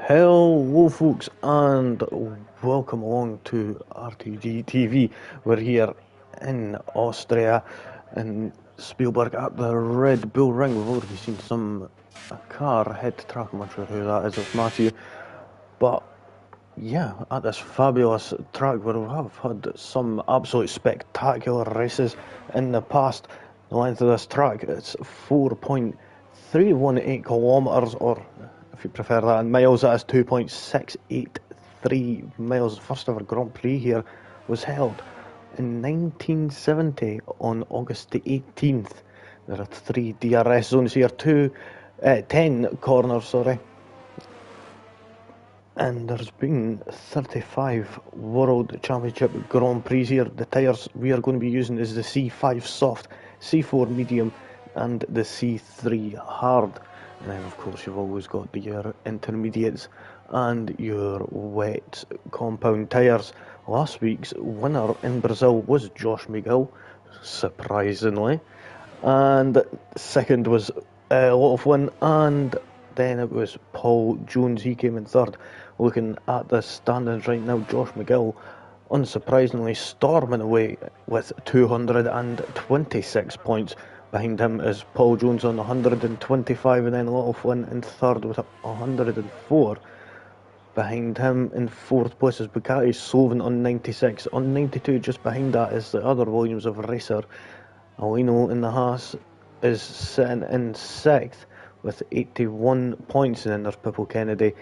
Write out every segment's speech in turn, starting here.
Hello folks and welcome along to RTG TV. We're here in Austria in Spielberg at the Red Bull Ring. We've already seen a car head to track. I'm not sure who that is, it's Matthew. But yeah, at this fabulous track where we have had some absolute spectacular races in the past. The length of this track, it's 4.318 kilometres, or if you prefer that in miles, that is 2.683 miles. The first ever Grand Prix here was held in 1970 on August the 18th. There are 3 DRS zones here, 10 corners, sorry. And there's been 35 World Championship Grand Prix here. The tyres we are going to be using is the C5 Soft, C4 Medium and the C3 Hard. And then of course you've always got your intermediates and your wet compound tyres. Last week's winner in Brazil was Josh McGill, surprisingly. And second was Lottoflin, and then it was Paul Jones, he came in third. Looking at the standings right now, Josh McGill, unsurprisingly, storming away with 226 points. Behind him is Paul Jones on 125, and then Lottoflin in third with 104. Behind him in fourth place is Bugatti Sloven on 96. On 92, just behind that, is the other Williams of Racer. Alino in the Haas is sitting in sixth with 81 points, and then there's Pippo Kennedy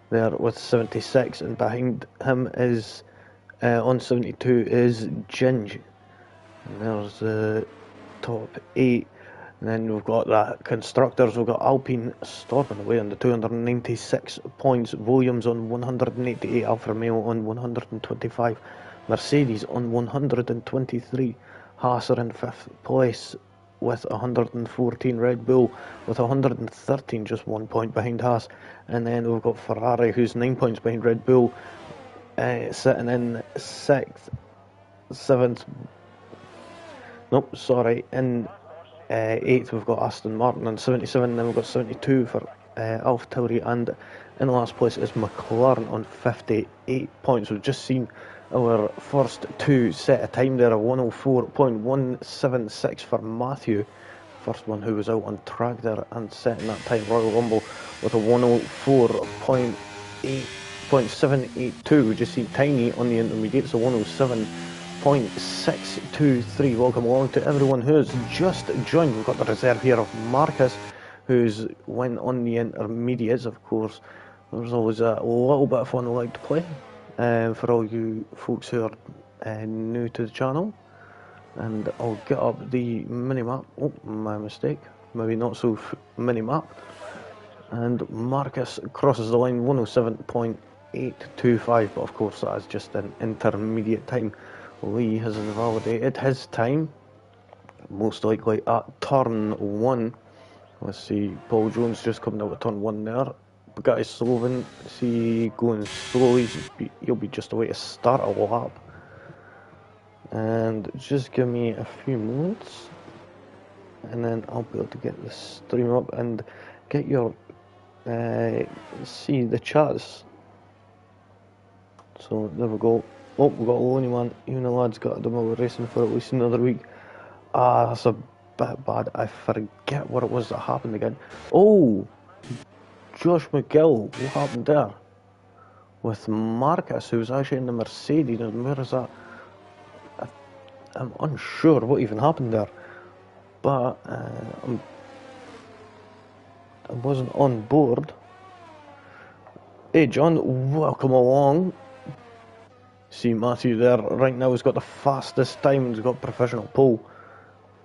there with 76, and behind him is on 72 is Ginge, and there's the top 8. And then we've got that constructors, we've got Alpine storming away on the 296 points, Williams on 188, Alfa Romeo on 125, Mercedes on 123, Haas are in 5th place with 114, Red Bull with 113, just 1 point behind Haas. And then we've got Ferrari, who's 9 points behind Red Bull, sitting in 6th, 7th, in 8th we've got Aston Martin on 77, then we've got 72 for AlphaTauri, and in last place is McLaren on 58 points. We've just seen our first 2 set a time there, a 104.176 for Matthew, first one who was out on track there and setting that time. Royal Rumble with a 104.782. We just see Tiny on the intermediates, a 107.623. Welcome along to everyone who has just joined. We've got the reserve here of Marcus, who's went on the intermediates. Of course, there's always a little bit of fun I like to play. For all you folks who are new to the channel, and I'll get up the mini-map. Oh, my mistake, maybe not so mini-map. And Marcus crosses the line, 107.825, but of course that is just an intermediate time. Lee has invalidated his time, most likely at turn 1. Let's see, Paul Jones just coming out of turn 1 there. Bugatti Sloven, see, going slowly, he'll be just a way to start a lap. And just give me a few moments, and then I'll be able to get the stream up and get your, see the chats. So there we go. Oh, we've got a Lonely Man, even the lads got them over racing for at least another week. That's a bit bad, I forget what it was that happened again. Oh! Josh McGill, what happened there? With Marcus, who's actually in the Mercedes, and where is that? I'm unsure what even happened there, but I wasn't on board. Hey John, welcome along. See Matthew there right now, he's got the fastest time, he's got professional pole,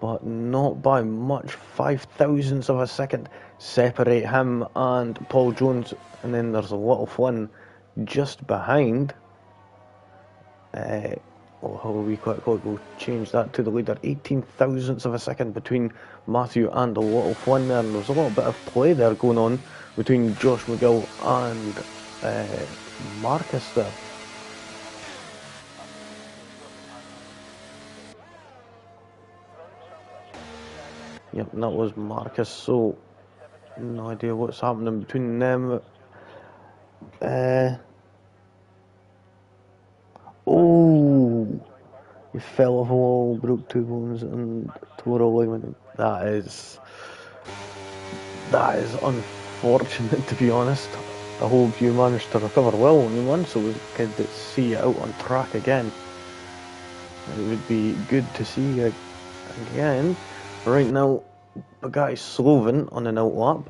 but not by much, 5,000ths of a second separate him and Paul Jones. And then there's a Lottoflin just behind. How we quickly go change that to the leader, 18,000ths of a second between Matthew and the Lottoflin there, and there's a little bit of play there going on between Josh McGill and Marcus there. Yep, that was Marcus, so no idea what's happening between them. Oh, he fell off a wall, broke 2 bones, and tore a ligament. That is unfortunate, to be honest. I hope you managed to recover well on the one, so we could see you out on track again. It would be good to see you again. Right now, the guy's Sloven on an outlap.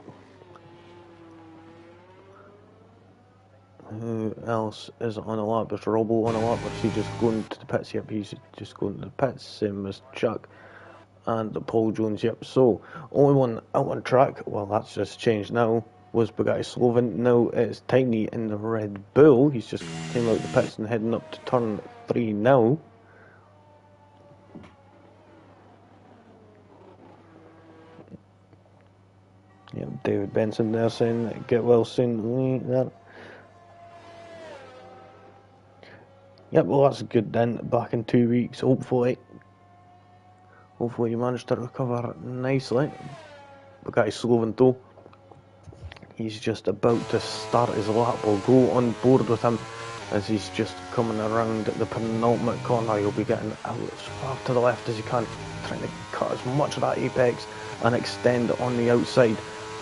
Who else is on a lap? There's Robbo on a lap, or is he just going to the pits? Yep, he's just going to the pits, same as Chuck and Paul Jones. Yep, so only one out on track, well, that's just changed now, was Bugatti Sloven. Now it's Tiny in the Red Bull. He's just came out the pits and heading up to turn 3 now. Yep, David Benson there saying get well soon. There. Yep, well, that's good then. Back in 2 weeks, hopefully. Hopefully you managed to recover nicely. Bugatti Sloven though, he's just about to start his lap. We'll go on board with him as he's just coming around the penultimate corner. He'll be getting out as far to the left as he can, trying to cut as much of that apex and extend on the outside.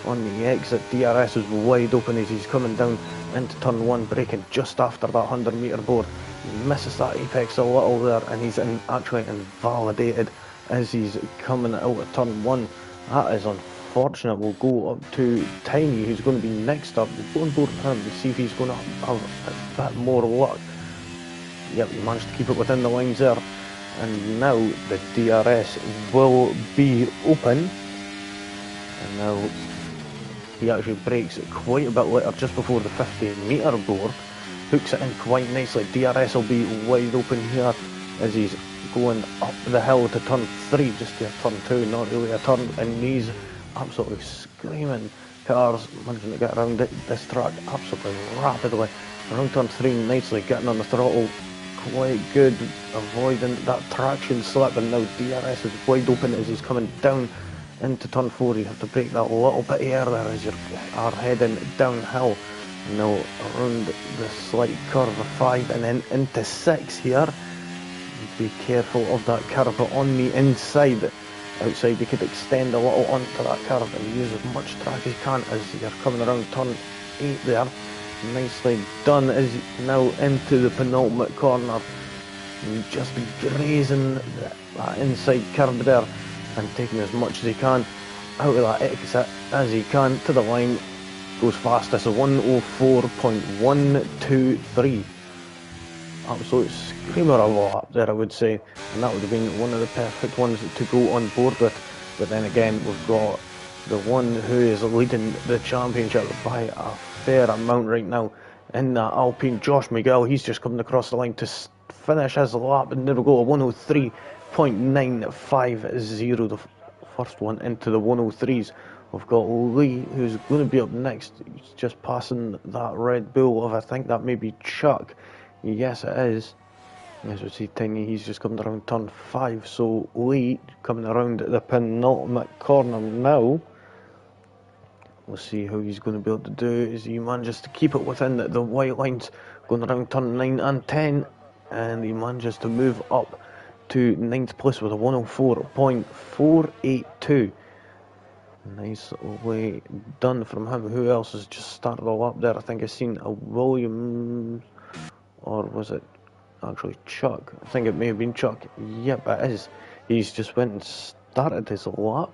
On the exit, DRS is wide open as he's coming down into turn 1, braking just after that 100 metre board. He misses that apex a little there, and he's actually invalidated as he's coming out of turn 1. That is unfortunate. We'll go up to Tiny, who's going to be next up. We'll go on board with him and see if he's going to have a bit more luck. Yep, he managed to keep it within the lines there. And now the DRS will be open. And now he actually brakes it quite a bit later, just before the 50 metre board. Hooks it in quite nicely. DRS will be wide open here as he's going up the hill to turn 3, just to turn 2, not really a turn, and these absolutely screaming cars managing to get around this track absolutely rapidly. Around turn 3 nicely, getting on the throttle quite good, avoiding that traction slip, and now DRS is wide open as he's coming down into turn 4. You have to brake that a little bit earlier as you are heading downhill. Now around the slight curve of 5 and then into 6 here. Be careful of that curve, but on the inside, outside, you could extend a little onto that curve and use as much track as you can as you're coming around turn 8 there. Nicely done as now into the penultimate corner. And just grazing that inside curve there and taking as much as he can out of that exit as he can to the line. Goes fastest, 104.123. Absolute screamer of a lap there, I would say, and that would have been one of the perfect ones to go on board with. But then again, we've got the one who is leading the championship by a fair amount right now in that Alpine, Josh Miguel. He's just coming across the line to finish his lap, and there we go, 103.950, the first one into the 103s. We've got Lee, who's going to be up next. He's just passing that Red Bull of, I think that may be Chuck. Yes, it is. As we see Tiny, he's just coming around turn 5. So Lee coming around the penultimate corner now. We'll see how he's going to be able to do as he manages to keep it within the white lines, going around turn 9 and 10. And he manages to move up to 9th place with a 104.482. Nicely done from him. Who else has just started all up there? I think I've seen a Williams, or was it actually Chuck? I think it may have been Chuck. Yep, it is. He's just went and started his lap.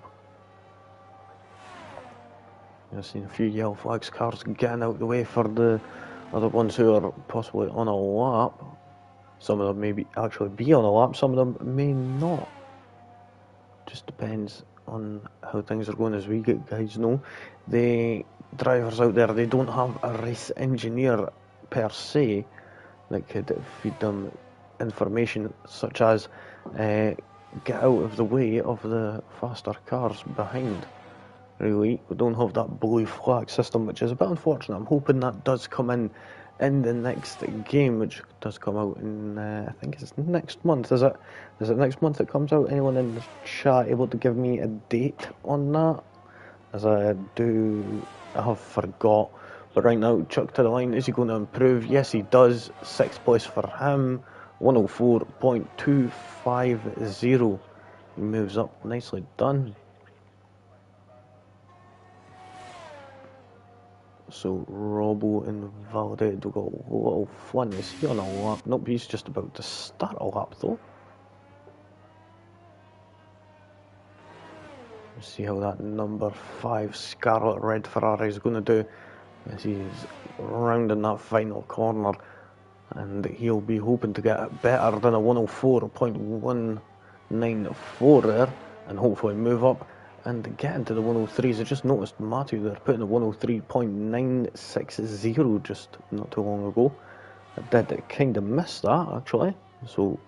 I've seen a few yellow flags cars getting out the way for the other ones who are possibly on a lap. Some of them may actually be on a lap, some of them may not. Just depends on how things are going. As we guys know, the drivers out there, they don't have a race engineer per se that could feed them information such as get out of the way of the faster cars behind. Really, we don't have that blue flag system, which is a bit unfortunate. I'm hoping that does come in the next game, which does come out in, I think it's next month, is it? Is it next month it comes out? Anyone in the chat able to give me a date on that? As I have forgot, But right now, Chuck to the line, is he going to improve? Yes, he does. 6th place for him, 104.250. He moves up, nicely done. So, Robbo invalidated. We've got a little Flynn. Is he on a lap? Nope, he's just about to start a lap though. Let's see how that number 5 Scarlet Red Ferrari is going to do as he's rounding that final corner, and he'll be hoping to get better than a 104.194 there and hopefully move up and get into the 103s. I just noticed Matthew there putting a 103.960 just not too long ago. I did kind of miss that actually, so,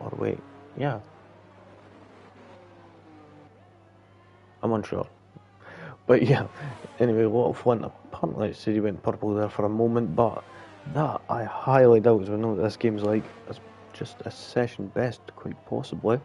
or wait, yeah, I'm unsure. But yeah, anyway, a lot of fun. Apparently it said he went purple there for a moment, but that I highly doubt, as we know what this game's like. It's just a session best, quite possibly.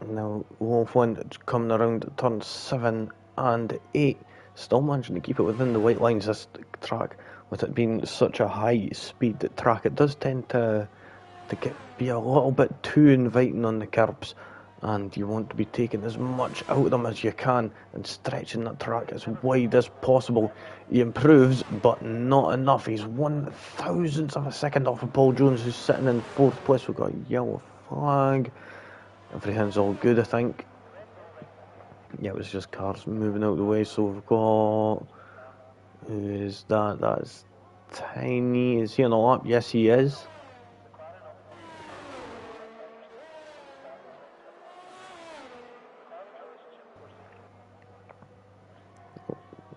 Now, Wolfwind coming around turn 7 and 8, still managing to keep it within the white lines. This track, with it being such a high speed track, it does tend to be a little bit too inviting on the curbs, and you want to be taking as much out of them as you can and stretching that track as wide as possible. He improves, but not enough. He's 1/1000th of a second off of Paul Jones, who's sitting in 4th place. We've got a yellow flag. Everything's all good, I think. Yeah, it was just cars moving out of the way. So we've got, who is that? That's Tiny. Is he on a lap? Yes, he is.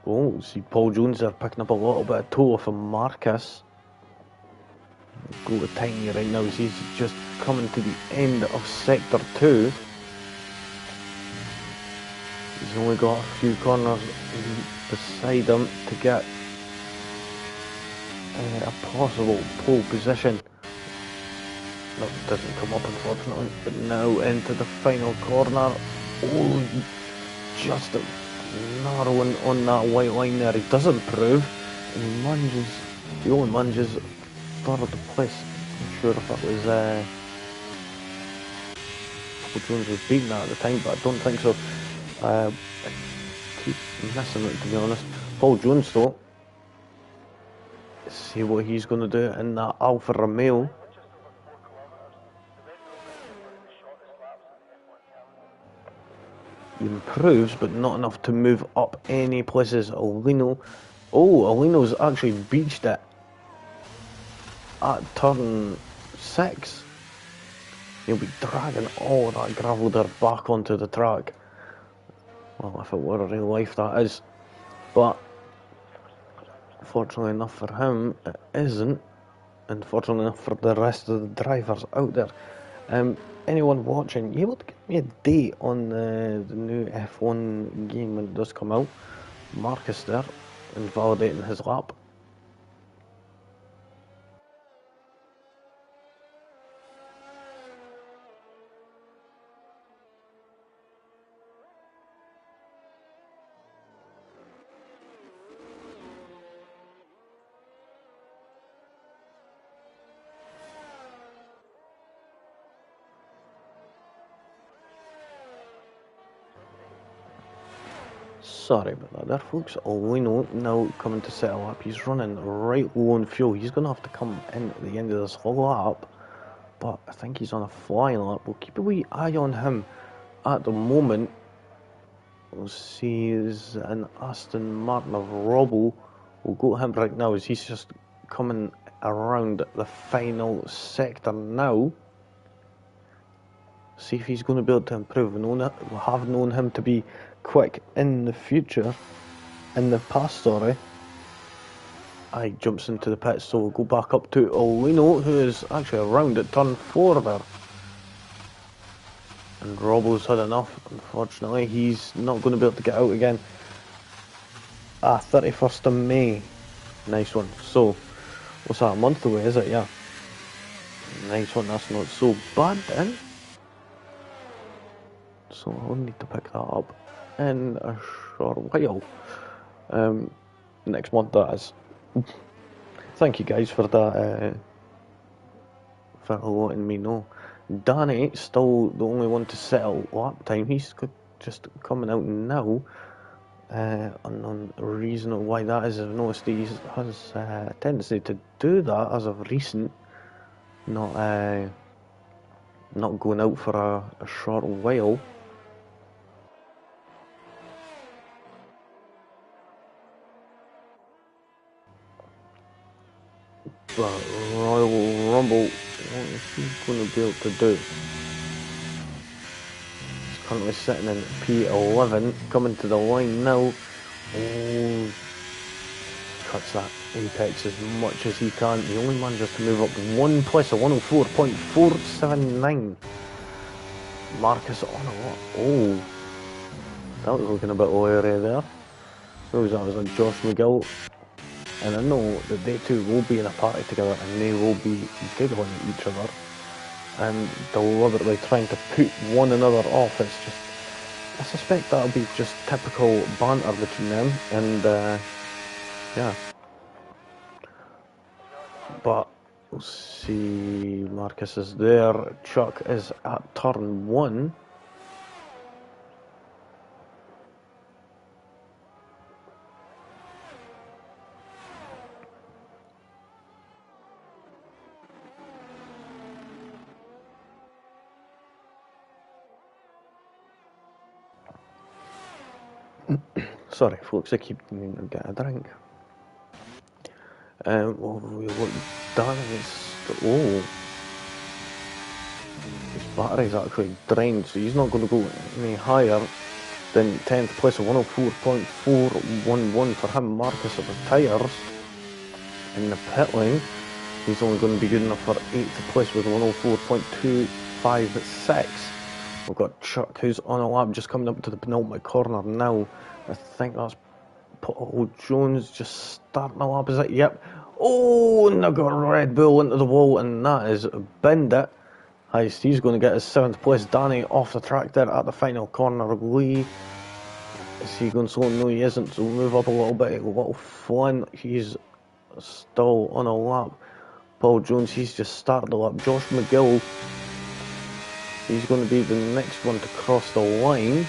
Oh, see Paul Jones there picking up a little bit of toe from Marcus. Go to Tiny right now as he's just coming to the end of sector 2. He's only got a few corners beside him to get a possible pole position. That doesn't come up unfortunately, but now into the final corner. Oh, just narrowing on that white line there. He does improve and he only manages 3rd place. I'm sure if that was Paul Jones was beating that at the time, but I don't think so. I keep missing it, to be honest. Paul Jones though, see what he's going to do in that Alfa Romeo. He improves, but not enough to move up any places. Alino's actually beached it at turn 6. He'll be dragging all that gravel there back onto the track. Well, if it were a real life, that is. But fortunately enough for him, it isn't. And fortunately enough for the rest of the drivers out there. Anyone watching, you able to give me a date on the new F1 game when it does come out? Marcus there, invalidating his lap. Sorry about that there, folks. Alino now coming to settle up. He's running right low on fuel. He's going to have to come in at the end of this lap, but I think he's on a flying lap. We'll keep a wee eye on him at the moment. We'll see, is an Aston Martin of Robbo. We'll go to him right now as he's just coming around the final sector now. See if he's going to be able to improve. We have known him to be quick in the past, sorry. I jumps into the pits, so we'll go back up to Olino, who is actually around at turn 4 there. And Robbo's had enough, unfortunately. He's not going to be able to get out again. 31st of May. Nice one. So, what's that, a month away, is it? Yeah. Nice one, that's not so bad then. So I'll need to pick that up in a short while. Next month that is. Thank you guys for that, for letting me know. Danny, still the only one to settle lap time. He's just coming out now. Unknown reason why that is. I've noticed he has a tendency to do that as of recent. Not going out for a short while. But Royal Rumble, what is he going to be able to do? He's currently sitting in P11, coming to the line now. Oh, cuts that apex as much as he can. He only manages to move up one place, a 104.479. Marcus on a lot. Oh, that was looking a bit leery there. Suppose that was on Josh McGill. And I know that they two will be in a party together and they will be giggling at each other and deliberately trying to put one another off. It's just, I suspect that'll be just typical banter between them, and yeah. But we'll see. Marcus is there. Chuck is at turn 1. Sorry, folks, I keep needing to get a drink. Well, we look down oh, his battery's actually drained, so he's not going to go any higher than 10th place of 104.411 for him. Marcus of the tyres in the pit lane. He's only going to be good enough for 8th place with 104.256. We've got Chuck, who's on a lap, just coming up to the penultimate corner now. I think that's Paul Jones just starting a lap, is it? Yep. Oh, and I got Red Bull into the wall, and that is Bendit. He's going to get his 7th place. Danny off the track there at the final corner. Lee, is he going slow? No, he isn't, so we'll move up a little bit. Little Flynn, he's still on a lap. Paul Jones, he's just started the lap. Josh McGill, he's going to be the next one to cross the line.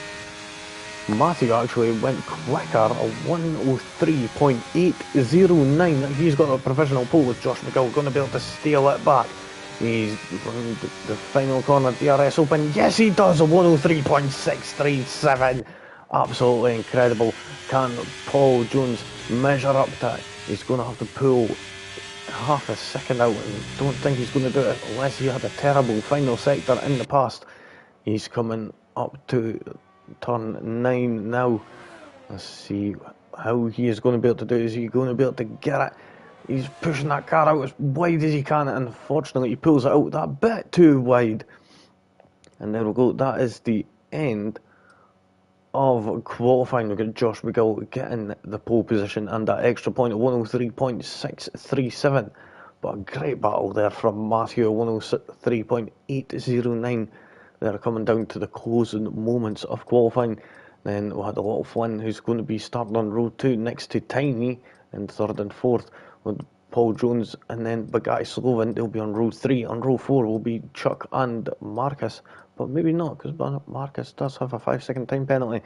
Matthew actually went quicker, a 103.809. He's got a provisional pole with Josh McGill, going to be able to steal it back. He's round the final corner, DRS open. Yes, he does, a 103.637. Absolutely incredible. Can Paul Jones measure up to it? He's going to have to pull half a second out, and don't think he's going to do it unless he had a terrible final sector in the past. He's coming up to turn 9 now. Let's see how he is going to be able to do it. Is he going to be able to get it? He's pushing that car out as wide as he can, and unfortunately he pulls it out that bit too wide. And there we go, that is the end of qualifying. We've got Josh McGill getting the pole position and that extra point of 103.637. But a great battle there from Matthew, 103.809. They're coming down to the closing moments of qualifying. Then we had a little Flynn, who's going to be starting on row 2 next to Tiny in 3rd and 4th with Paul Jones, and then Bugatti Slovin, they'll be on row 3. On row 4 will be Chuck and Marcus, but maybe not, because Marcus does have a 5-second time penalty.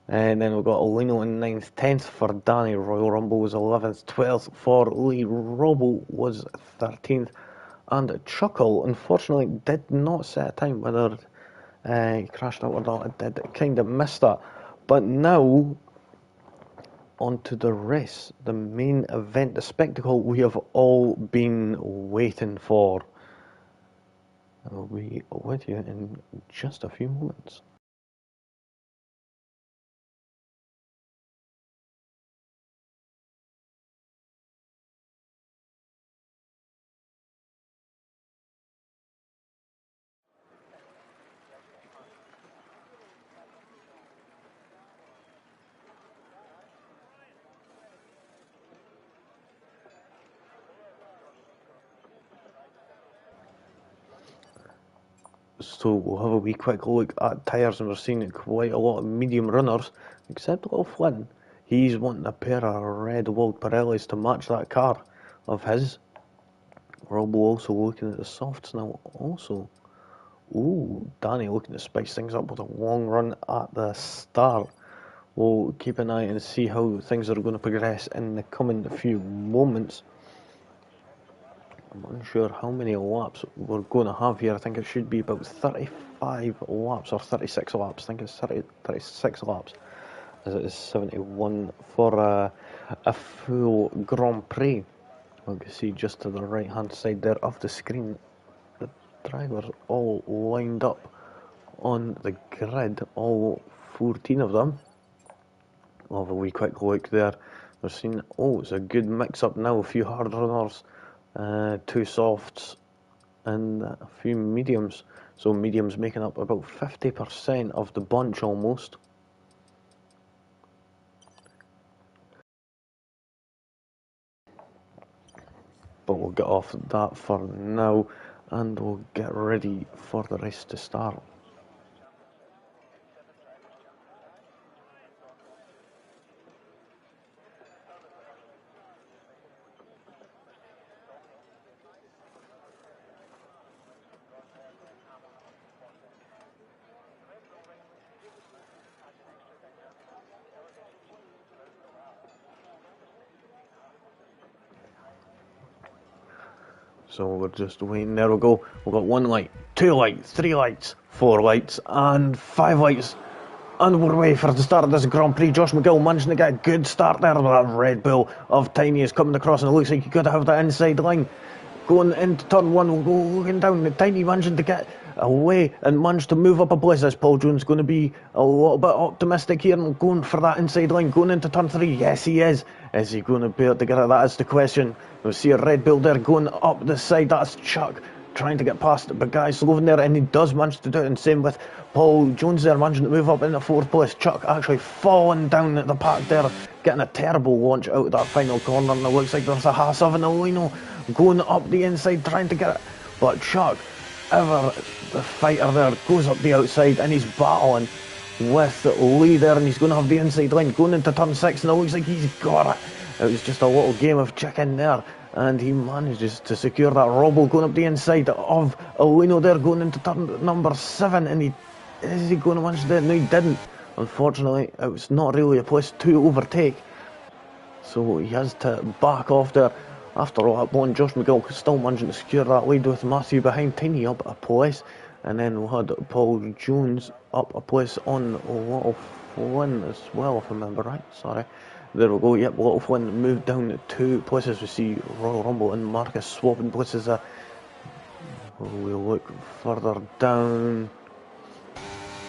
And then we've got Olino in 9th, 10th for Danny. Royal Rumble was 11th, 12th for Lee. Robo was 13th. And Chuckle, unfortunately, did not set a time, whether he crashed out or not. It did kind of miss that. But now, on to the race, the main event, the spectacle we have all been waiting for. I'll be with you in just a few moments. So we'll have a wee quick look at tyres, and we're seeing quite a lot of medium runners, except little Flynn. He's wanting a pair of red walled Pirellis to match that car of his. Robo also looking at the softs now also. Ooh, Danny looking to spice things up with a long run at the start. We'll keep an eye and see how things are going to progress in the coming few moments. I'm unsure how many laps we're going to have here. I think it should be about 35 laps or 36 laps. I think it's 36 laps, as it is 71 for a full Grand Prix. You can see just to the right hand side there of the screen, the drivers all lined up on the grid, all 14 of them. We'll have a wee quick look there. We're seeing, it's a good mix up now, a few hard runners, 2 softs and a few mediums. So mediums making up about 50% of the bunch almost. But we'll get off that for now and we'll get ready for the race to start. So we're just waiting. There we go. We've got 1 light, 2 lights, 3 lights, 4 lights, and 5 lights. And we're away for the start of this Grand Prix. Josh McGill managing to get a good start there. That Red Bull of Tiny is coming across, and it looks like he could have that inside line. Going into turn 1, we'll go looking down. Tiny managing to get away and managed to move up a place. As Paul Jones going to be a little bit optimistic here and going for that inside line. Going into turn 3, yes he is. Is he going to be able to get it? That is the question. We'll see a Red Bull there going up the side. That's Chuck trying to get past it, but guys Sloven there, and he does manage to do it, and same with Paul Jones there, managing to move up into 4th place. Chuck actually falling down at the pack there, getting a terrible launch out of that final corner, and it looks like there's a Haas of an Alino going up the inside trying to get it, but Chuck, ever the fighter there, goes up the outside and he's battling with Lee there, and he's going to have the inside line going into turn 6, and it looks like he's got it. It was just a little game of chicken there, and he manages to secure that Robble going up the inside of Alino there, going into turn number 7, and is he going to manage to do it? No, he didn't. Unfortunately, it was not really a place to overtake, so he has to back off there. After lap 1, Josh McGill still managing to secure that lead with Matthew behind, Tiny up a place, and then we had Paul Jones up a place on Little Flynn as well, if I remember right. Sorry. There we go, yep, Little Flynn moved down 2 places. We see Royal Rumble and Marcus swapping places there. We look further down.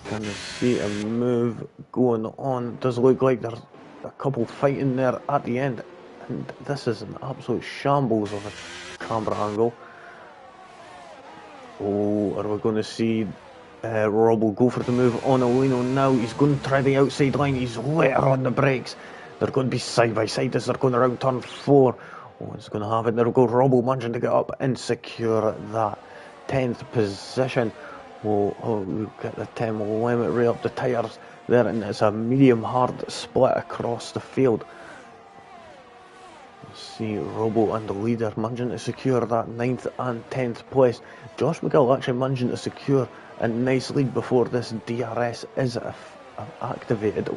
Can you see a move going on? Does look like there's a couple fighting there at the end. And this is an absolute shambles of a camera angle. Are we going to see Rob will go for the move on Alino now? He's going to try the outside line. He's later on the brakes. They're going to be side by side as they're going around turn 4. It's going to have it. There we go. Rob will managing to get up and secure that 10th position. We'll get the 10 limit right up the tyres there, and it's a medium hard split across the field. See Robo and the leader managing to secure that 9th and 10th place. Josh McGill actually managing to secure a nice lead before this DRS is activated.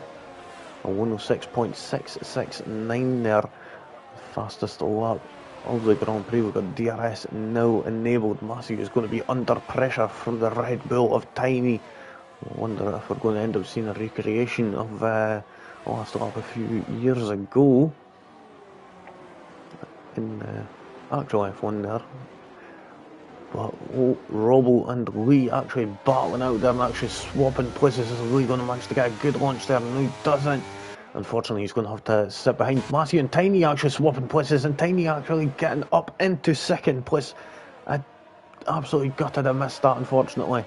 A 106.669 there. Fastest lap of the Grand Prix. We've got DRS now enabled. Matthew is going to be under pressure from the Red Bull of Tiny. I wonder if we're going to end up seeing a recreation of last lap a few years ago in actual F1 there. But Robo and Lee actually battling out there and actually swapping places. Is Lee going to manage to get a good launch there? No, he doesn't. Unfortunately, he's going to have to sit behind Matthew, and Tiny actually swapping places, and Tiny actually getting up into 2nd place. I absolutely gutted I missed that, unfortunately.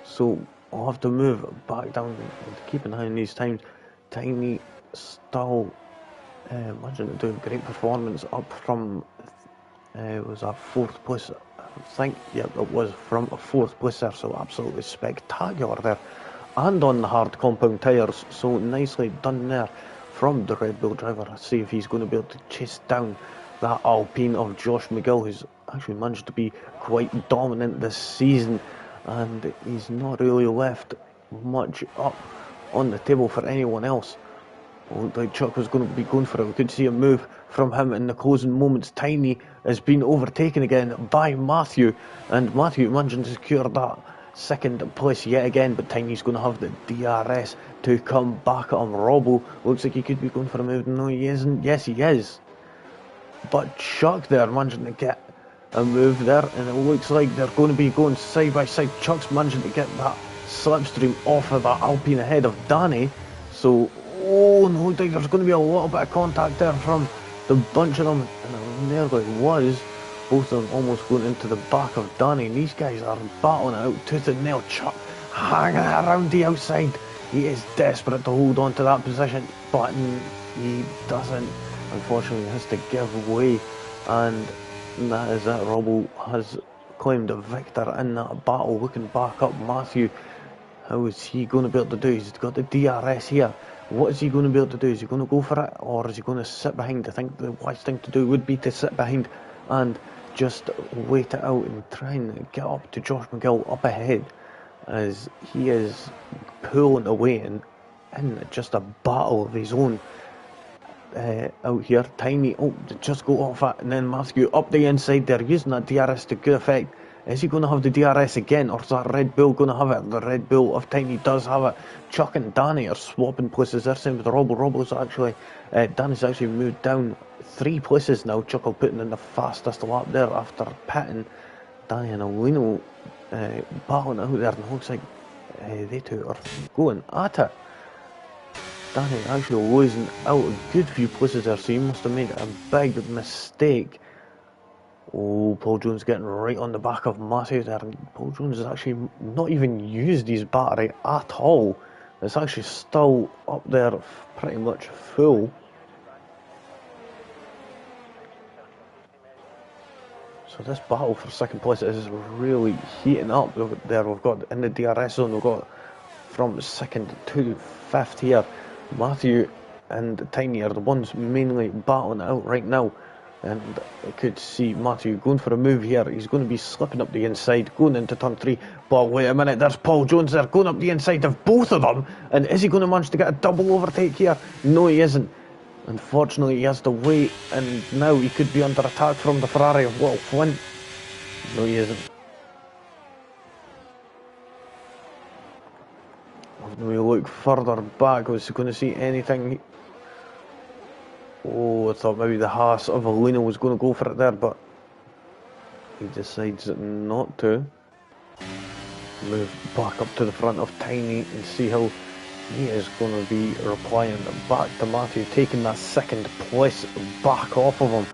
So I'll have to move back down and keep an eye on these times. Tiny still managing to do a great performance up from was a fourth place, I think. Yeah, it was from a fourth place there, so absolutely spectacular there. And on the hard compound tyres, so nicely done there from the Red Bull driver. Let's see if he's going to be able to chase down that Alpine of Josh McGill, who's actually managed to be quite dominant this season, and he's not really left much up on the table for anyone else. Looked like Chuck was going to be going for it. We could see a move from him in the closing moments. Tiny has been overtaken again by Matthew, and Matthew managing to secure that second place yet again, but Tiny's going to have the DRS to come back at him. Robbo looks like he could be going for a move. No, he isn't. Yes, he is. But Chuck there managing to get a move there, and it looks like they're going to be going side by side. Chuck's managing to get that slipstream off of that Alpine ahead of Danny. So, oh no, looks like there's going to be a little bit of contact there from the bunch of them, and there it was. Both of them almost going into the back of Danny, and these guys are battling it out tooth and nail. Chuck hanging around the outside. He is desperate to hold on to that position, but he doesn't. Unfortunately, he has to give way, and that is it. Robbo has claimed a victor in that battle. Looking back up, Matthew, how is he going to be able to do? He's got the DRS here. What is he going to be able to do? Is he going to go for it, or is he going to sit behind? I think the wise thing to do would be to sit behind and just wait it out and try and get up to Josh McGill up ahead, as he is pulling away in just a battle of his own out here. Tiny, just go off it, and then Matthew up the inside there, using that DRS to good effect. Is he going to have the DRS again, or is that Red Bull going to have it? The Red Bull of Tiny does have it. Chuck and Danny are swapping places there, same with Robbo. Robbo's actually, Danny's actually moved down 3 places now. Chuck will putting in the fastest lap there after pitting. Danny and Alino battling out there, and it looks like they two are going at it. Danny actually losing out a good few places there, so he must have made a big mistake. Oh, Paul Jones getting right on the back of Matthew there, and Paul Jones has actually not even used his battery at all. It's actually still up there pretty much full. So this battle for second place is really heating up there. We've got in the DRS zone, we've got from second to fifth here. Matthew and Tiny are the ones mainly battling it out right now, and I could see Matthew going for a move here. He's going to be slipping up the inside, going into turn 3, but wait a minute, there's Paul Jones there going up the inside of both of them, and is he going to manage to get a double overtake here? No, he isn't. Unfortunately, he has to wait, and now he could be under attack from the Ferrari of Will Flint. No, he isn't. When we look further back, was he going to see anything? Oh, I thought maybe the Haas of Alina was going to go for it there, but he decides not to. Move back up to the front of Tiny and see how he is going to be replying back to Matthew, taking that second place back off of him.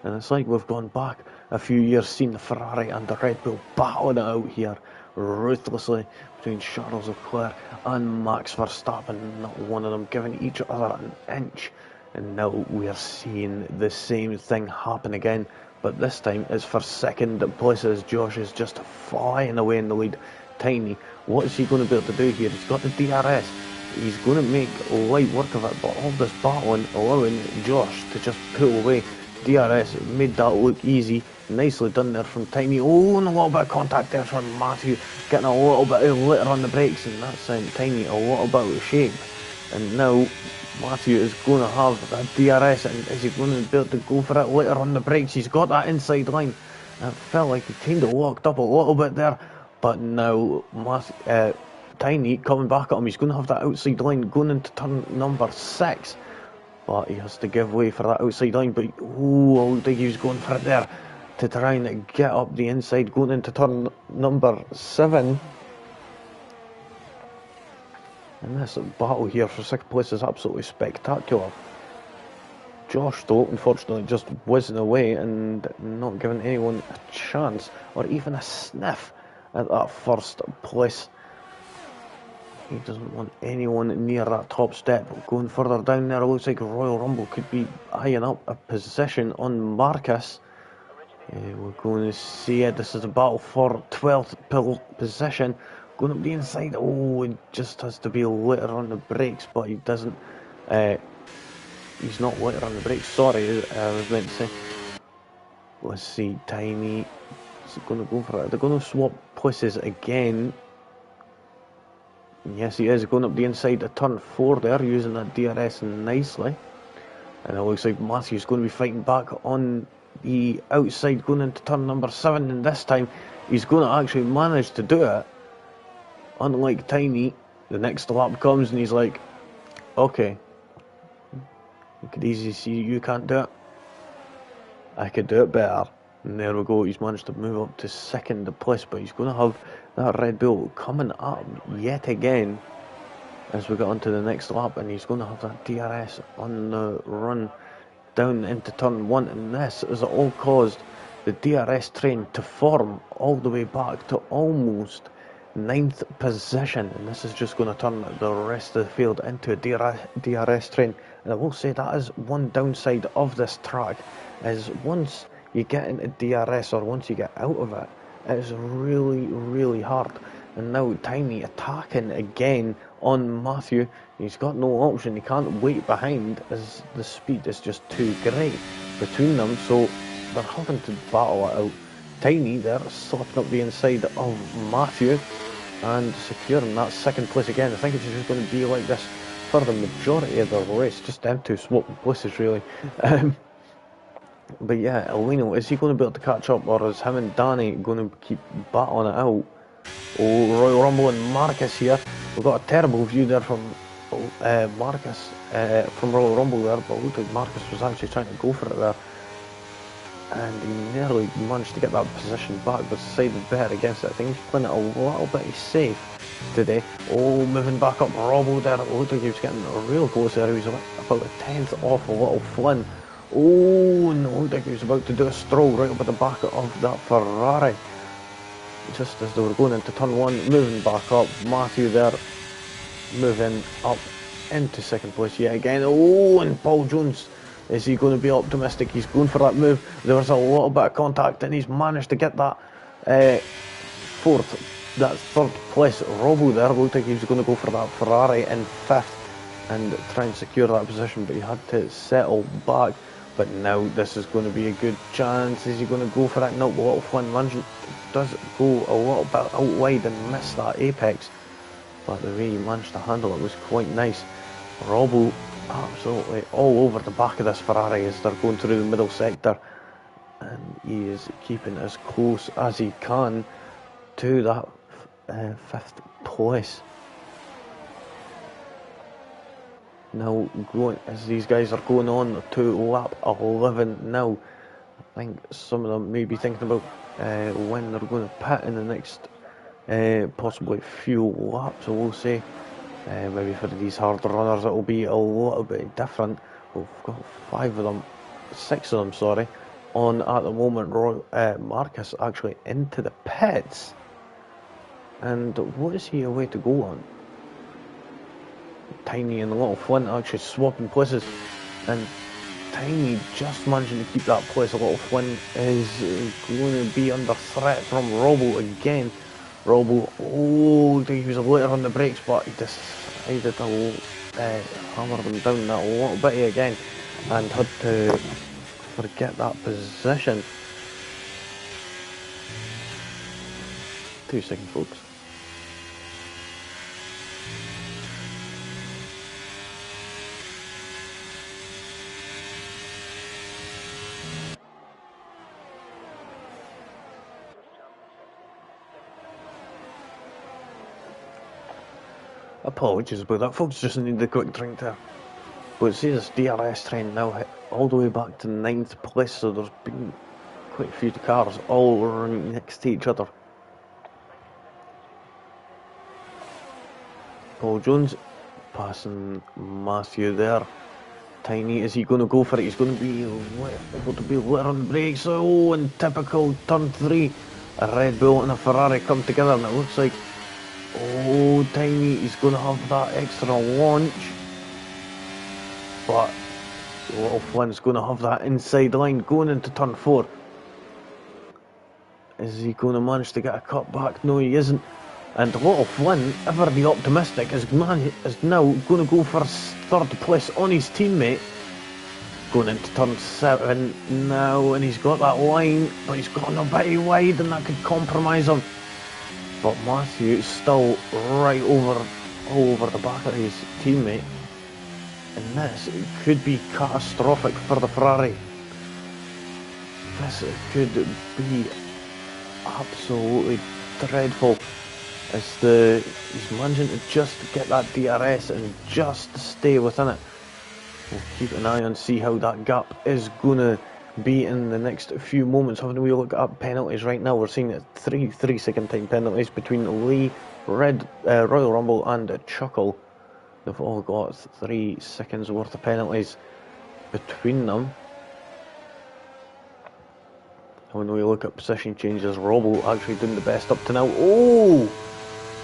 And it's like we've gone back a few years, seen the Ferrari and the Red Bull battling it out here ruthlessly between Charles Leclerc and Max Verstappen, not one of them giving each other an inch. And now we are seeing the same thing happen again, but this time it's for second place as Josh is just flying away in the lead. Tiny, what is he going to be able to do here? He's got the DRS. He's going to make light work of it, but all this battling allowing Josh to just pull away. DRS made that look easy. Nicely done there from Tiny. Oh, and a little bit of contact there from Matthew, getting a little bit of litter on the brakes, and that sent Tiny a little bit out of shape. And now Matthew is going to have that DRS, and is he going to be able to go for it later on the brakes? He's got that inside line. It felt like he kind of locked up a little bit there, but now Tiny coming back at him. He's going to have that outside line going into turn number 6, but he has to give way for that outside line. But oh, I think he was going for it there to try and get up the inside going into turn number 7. And this battle here for second place is absolutely spectacular. Josh, though, unfortunately just whizzing away and not giving anyone a chance or even a sniff at that first place. He doesn't want anyone near that top step. Going further down there, it looks like Royal Rumble could be eyeing up a position on Marcus. We're going to see it. This is a battle for 12th position. Going up the inside. Oh, it just has to be later on the brakes, but he doesn't. He's not later on the brakes. Sorry, I was meant to say. Let's see, Tiny. Is it going to go for it? They're going to swap places again. Yes, he is going up the inside of turn 4 there, using that DRS nicely. And it looks like Matthew's going to be fighting back on the outside going into turn number 7, and this time he's going to actually manage to do it. Unlike Tiny, the next lap comes and he's like, okay, you could easily see you can't do it, I could do it better. And there we go, he's managed to move up to 2nd place, but he's going to have that Red Bull coming up yet again as we get onto the next lap, and he's going to have that DRS on the run down into turn 1, and this is all caused the DRS train to form all the way back to almost 9th position, and this is just going to turn the rest of the field into a DRS train. And I will say that is one downside of this track, is once you get into DRS, or once you get out of it, it's really, really hard. And now Tiny attacking again on Matthew. He's got no option, he can't wait behind as the speed is just too great between them, so they're having to battle it out. Tiny there slapping up the inside of Matthew and securing that 2nd place again. I think it's just going to be like this for the majority of the race, just them two swapping places really. But yeah, Eleno, is he going to be able to catch up, or is him and Danny going to keep battling it out? Oh, Royal Rumble and Marcus here. We've got a terrible view there from Marcus from Royal Rumble there, but it looked like Marcus was actually trying to go for it there, and he nearly managed to get that position back, but decided better against it. I think he's playing it a little bit safe today. Oh, moving back up Robbo there. It looked like he was getting real close there. He was about a 10th off a little Flynn. Oh, and it looked like he was about to do a stroll right up at the back of that Ferrari. Just as they were going into turn 1, moving back up. Matthew there, moving up into 2nd place yet again. Oh, and Paul Jones, is he going to be optimistic? He's going for that move. There was a little bit of contact, and he's managed to get that 3rd place. Robo there looked like he was going to go for that Ferrari in 5th and try and secure that position, but he had to settle back. But now this is going to be a good chance. Is he going to go for that? No, little Flynn does go a little bit out wide and miss that apex, but the way he managed to handle it was quite nice. Robbo absolutely all over the back of this Ferrari as they're going through the middle sector, and he is keeping as close as he can to that 5th place. Now, as these guys are going on to lap 11 now, I think some of them may be thinking about when they're going to pit in the next possibly few laps, I will say. Maybe for these hard runners it will be a little bit different. We've got 6 of them, sorry, on at the moment. Marcus actually into the pits. And what is he away to go on? Tiny and Little Flint actually swapping places, and Tiny just managing to keep that place. Little Flint is going to be under threat from Robo again. Robo, oh, he was later on the brakes, but he decided to hammer them down that little bit again and had to forget that position. 2 seconds, folks. Apologies about that, folks, just needed a quick drink there. But see this DRS train now hit all the way back to 9th place, so there's been quite a few cars all running next to each other. Paul Jones passing Matthew there. Tiny, is he going to go for it? He's going to be able to be lit on the brakes. Oh, in typical turn 3, a Red Bull and a Ferrari come together, and it looks like, oh, Tiny, he's going to have that extra launch, but Little Flynn's going to have that inside line going into turn 4. Is he going to manage to get a cut back? No, he isn't. And Little Flynn, ever the optimistic, is now going to go for third place on his teammate. Going into turn 7 now, and he's got that line, but he's gone a bit wide, and that could compromise him. But Matthew is still right all over the back of his teammate. And this could be catastrophic for the Ferrari. This could be absolutely dreadful. As he's managing to just get that DRS and just stay within it. We'll keep an eye on see how that gap is gonna be in the next few moments. Having a wee look at penalties right now, we're seeing three second time penalties between Lee, Royal Rumble and Chuckle. They've all got 3 seconds worth of penalties between them. When we look at position changes, Robbo actually doing the best up to now. Oh!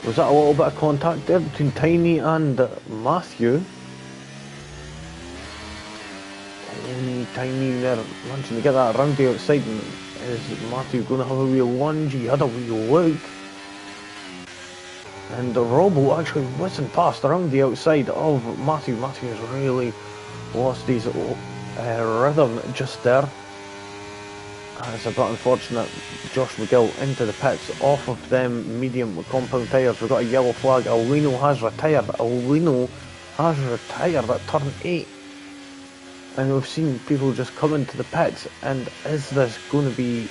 Was that a little bit of contact there between Tiny and Matthew? Tiny there managing to get that around the outside, and is Matthew going to have a wee lunge? He had a wee look. And Robbo actually whizzing past around the outside of Matthew. Matthew has really lost his rhythm just there. It's a bit unfortunate. Josh McGill into the pits, off of them medium compound tyres. We've got a yellow flag. Alino has retired. Alino has retired at turn 8. And we've seen people just come into the pits. And this is going to be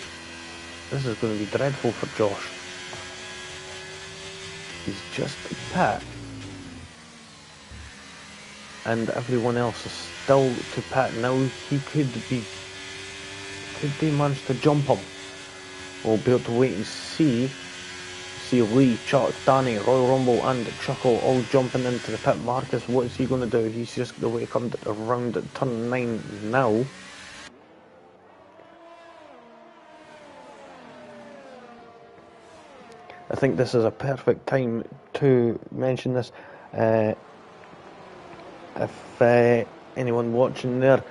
dreadful for Josh. He's just pit. And everyone else is still to pit. Now he could they manage to jump him? We'll be able to wait and see. See Lee, Chuck, Danny, Royal Rumble and Chuckle all jumping into the pit. Marcus, what is he going to do? He's just the way he comes around at turn 9 now. I think this is a perfect time to mention this. If anyone watching there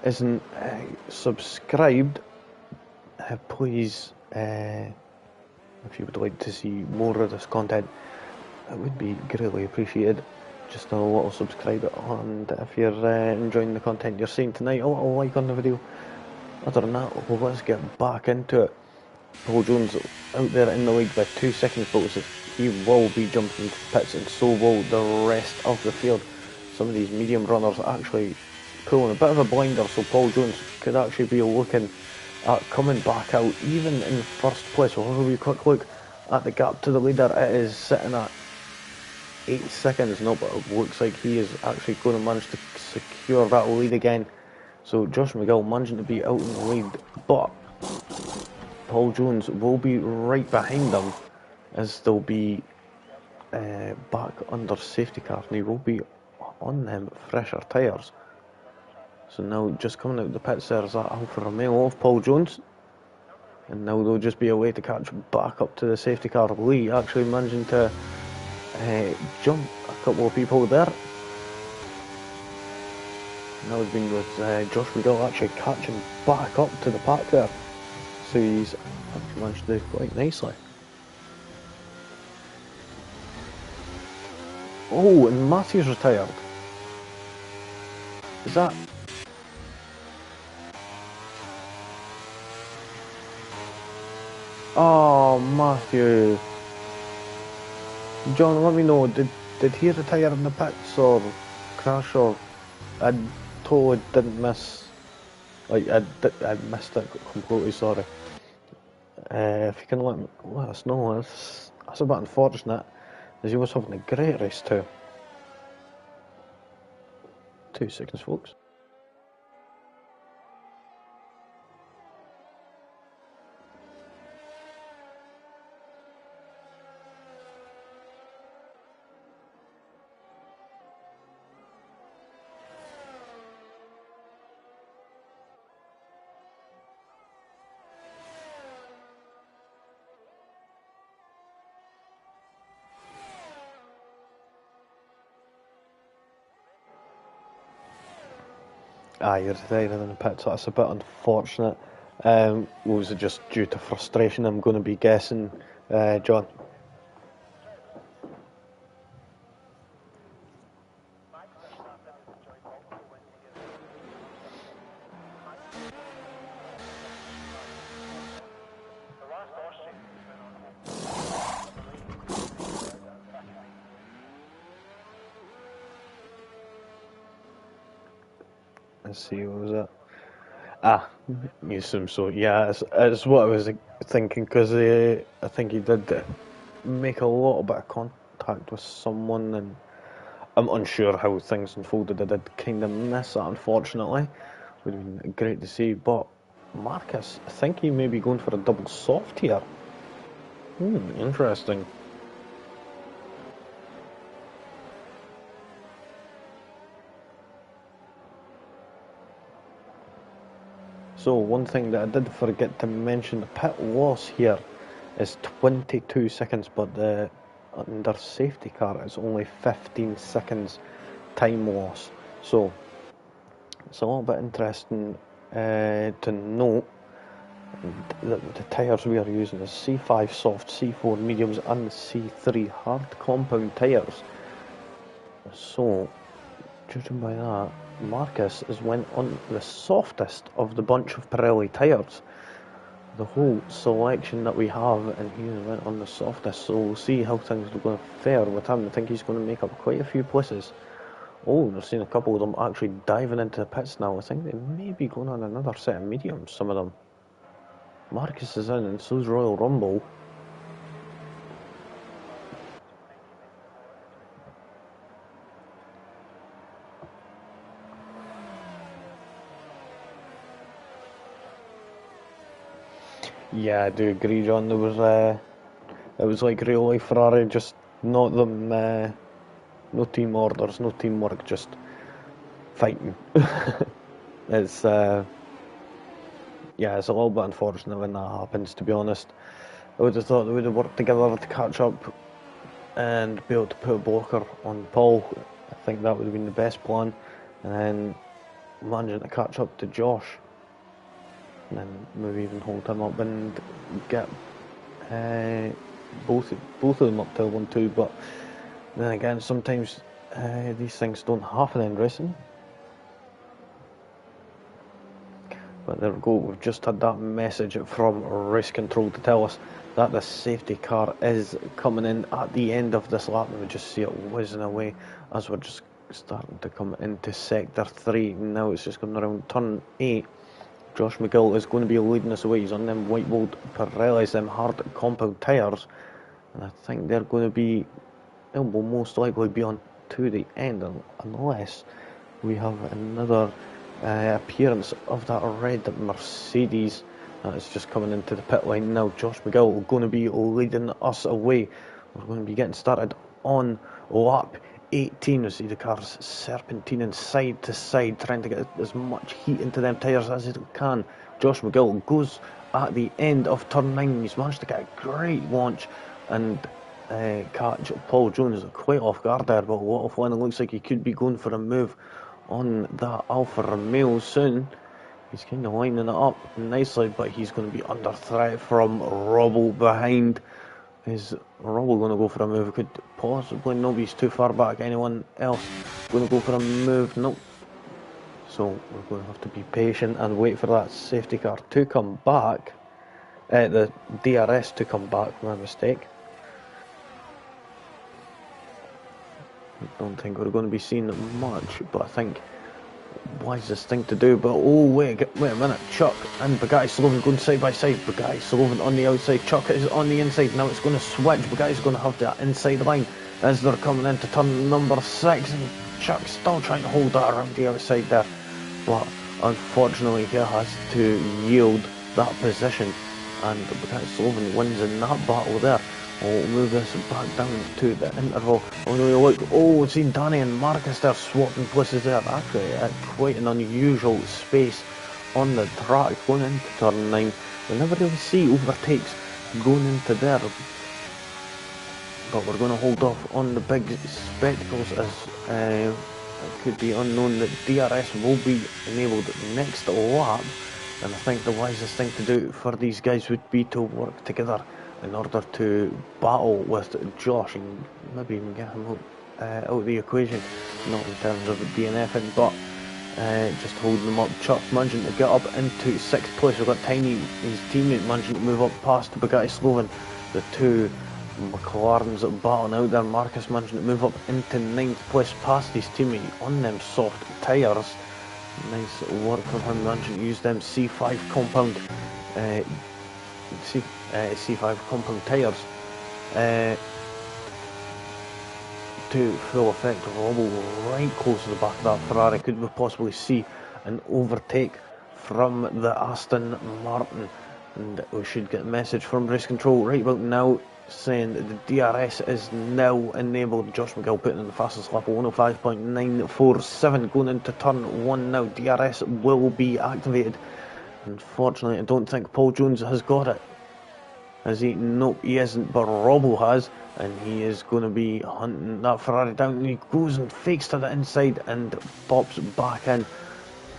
isn't subscribed, please, if you would like to see more of this content, it would be greatly appreciated. Just a little subscribe, and if you're enjoying the content you're seeing tonight, a little like on the video. Other than that, well, let's get back into it. Paul Jones out there in the lead by 2 seconds, but he will be jumping into the pits, and so will the rest of the field. Some of these medium runners actually pulling a bit of a blinder, so Paul Jones could actually be looking at coming back out even in first place. We'll have a wee quick look at the gap to the leader. It is sitting at 8 seconds now, but it looks like he is actually going to manage to secure that lead again. So Josh McGill managing to be out in the lead, but Paul Jones will be right behind them, as they'll be back under safety car, and he will be on them fresher tyres. So now just coming out of the pits there is that Alfa Romeo of Paul Jones, and now there'll just be a way to catch back up to the safety car. Lee actually managing to jump a couple of people there. Now it's been with Josh McGill actually catching back up to the pack there. So he's actually managed to do quite nicely. Oh, and Matthew's retired. Is that... Oh, Matthew. John, let me know, did he retire in the pits or crash, or... I totally didn't miss... Like, I missed it completely, sorry. If you can let us know, that's a bit unfortunate, as he was having a great race too. 2 seconds, folks. You're retiring in the pits, so that's a bit unfortunate. Was it just due to frustration, I'm going to be guessing, John? Let's see, what was that? Ah, you assume so. Yeah, it's what I was thinking, because I think he did make a little bit of contact with someone, and I'm unsure how things unfolded. I did kind of miss that, unfortunately. Would have been great to see, but Marcus, I think he may be going for a double soft here. Interesting. So one thing that I did forget to mention, the pit loss here is 22 seconds, but the under safety car is only 15 seconds time loss. So it's a little bit interesting to note that the tyres we are using is C5 soft, C4 mediums and C3 hard compound tyres. So judging by that, Marcus has went on the softest of the bunch of Pirelli tyres. The whole selection that we have, and he went on the softest, so we'll see how things are going to fare with him. I think he's going to make up quite a few places. Oh, we've seen a couple of them actually diving into the pits now. I think they may be going on another set of mediums, some of them. Marcus is in, and so's Royal Rumble. Yeah, I do agree, John. There was it was like real life Ferrari, just not them. No team orders, no teamwork, just fighting. It's yeah, it's a little bit unfortunate when that happens. To be honest, I would have thought they would have worked together to catch up and be able to put a blocker on Paul. I think that would have been the best plan, and then managing to catch up to Josh, and then maybe even hold him up and get both of them up to 1-2. But then again, sometimes these things don't happen in racing. But there we go, we've just had that message from race control to tell us that the safety car is coming in at the end of this lap, and we just see it whizzing away as we're just starting to come into sector 3. Now it's just coming around turn 8. Josh McGill is going to be leading us away. He's on them white walled Pirellis, them hard compound tyres, and I think they're going to be, they will most likely be on to the end, unless we have another appearance of that red Mercedes that is just coming into the pit lane now. Josh McGill going to be leading us away. We're going to be getting started on lap 18. You see the cars serpentining side to side, trying to get as much heat into them tyres as it can. Josh McGill goes at the end of turn 9. He's managed to get a great launch and catch Paul Jones quite off guard there, but a lot of fun. It looks like he could be going for a move on that Alfa Romeo soon. He's kind of lining it up nicely, but he's going to be under threat from Rubble behind. Is Rubble going to go for a move? Could possibly, nobody's too far back. Anyone else going to go for a move? Nope. So we're going to have to be patient and wait for that safety car to come back. The DRS to come back, my mistake. I don't think we're going to be seeing much, but I think wisest thing to do. But oh wait a minute, Chuck and Bugatti Sullivan going side by side. Bugatti Sullivan on the outside, Chuck is on the inside. Now it's going to switch. Bugatti's going to have that inside line as they're coming into turn number 6, and Chuck's still trying to hold that around the outside there, but unfortunately he has to yield that position, and Bugatti Sullivan wins in that battle there. We'll move this back down to the interval. Oh no, look, oh, we've seen Danny and Marcus there swapping places there. Actually, quite an unusual space on the track going into turn 9. We never really see overtakes going into there. But we're going to hold off on the big spectacles, as it could be unknown that DRS will be enabled next lap. And I think the wisest thing to do for these guys would be to work together in order to battle with Josh and maybe even get him out of the equation, not in terms of DNFing, but just holding them up. Chuck's managing to get up into 6th place. We've got Tiny, his teammate, managing to move up past Bugatti Sloven. The two McLarens battling out there. Marcus managing to move up into 9th place past his teammate on them soft tyres. Nice work from him, managing to use them C5 compound C5 compound tyres to full effect. Robbo right close to the back of that Ferrari. Could we possibly see an overtake from the Aston Martin? And we should get a message from race control right about now saying that the DRS is now enabled. Josh McGill putting in the fastest lap of 105.947 going into turn 1 now. DRS will be activated. Unfortunately, I don't think Paul Jones has got it. Has he? Nope, he isn't, but Robbo has, and he is going to be hunting that Ferrari down, and he goes and fakes to the inside and pops back in.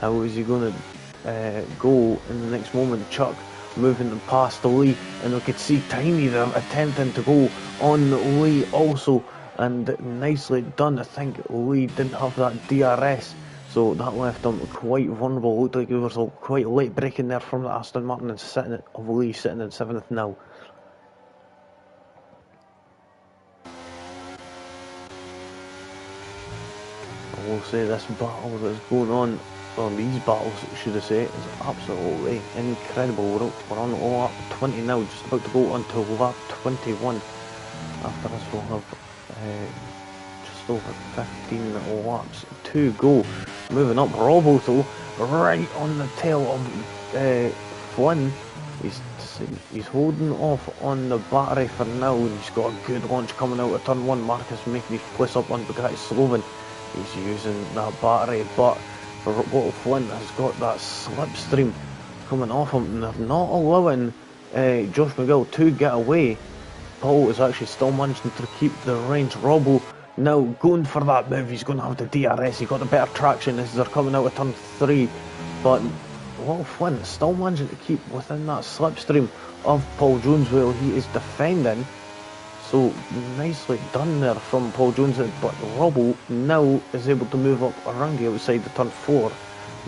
How is he going to go in the next moment? Chuck moving past Lee, and we could see Tiny there attempting to go on Lee also, and nicely done. I think Lee didn't have that DRS, so that left him quite vulnerable. Looked like there was a quite late break in there from the Aston Martin, and Lee sitting in 7th now. I will say this battle that's going on, or these battles should I say, is absolutely incredible. We're on lap 20 now, just about to go on to lap 21. After this we'll have just over 15 laps to go. Moving up, Robbo though, right on the tail of Flynn. He's holding off on the battery for now, and he's got a good launch coming out of turn 1. Marcus making his place up on Bugatti Sloven. He's using that battery, but little Flynn has got that slipstream coming off him, and they're not allowing Josh McGill to get away. Paul is actually still managing to keep the range. Robbo now going for that move. He's going to have the DRS. He got the better traction as they're coming out of turn 3, but little Flynn still managing to keep within that slipstream of Paul Jones while he is defending. So nicely done there from Paul Jones, but Robbo now is able to move up around the outside the turn 4.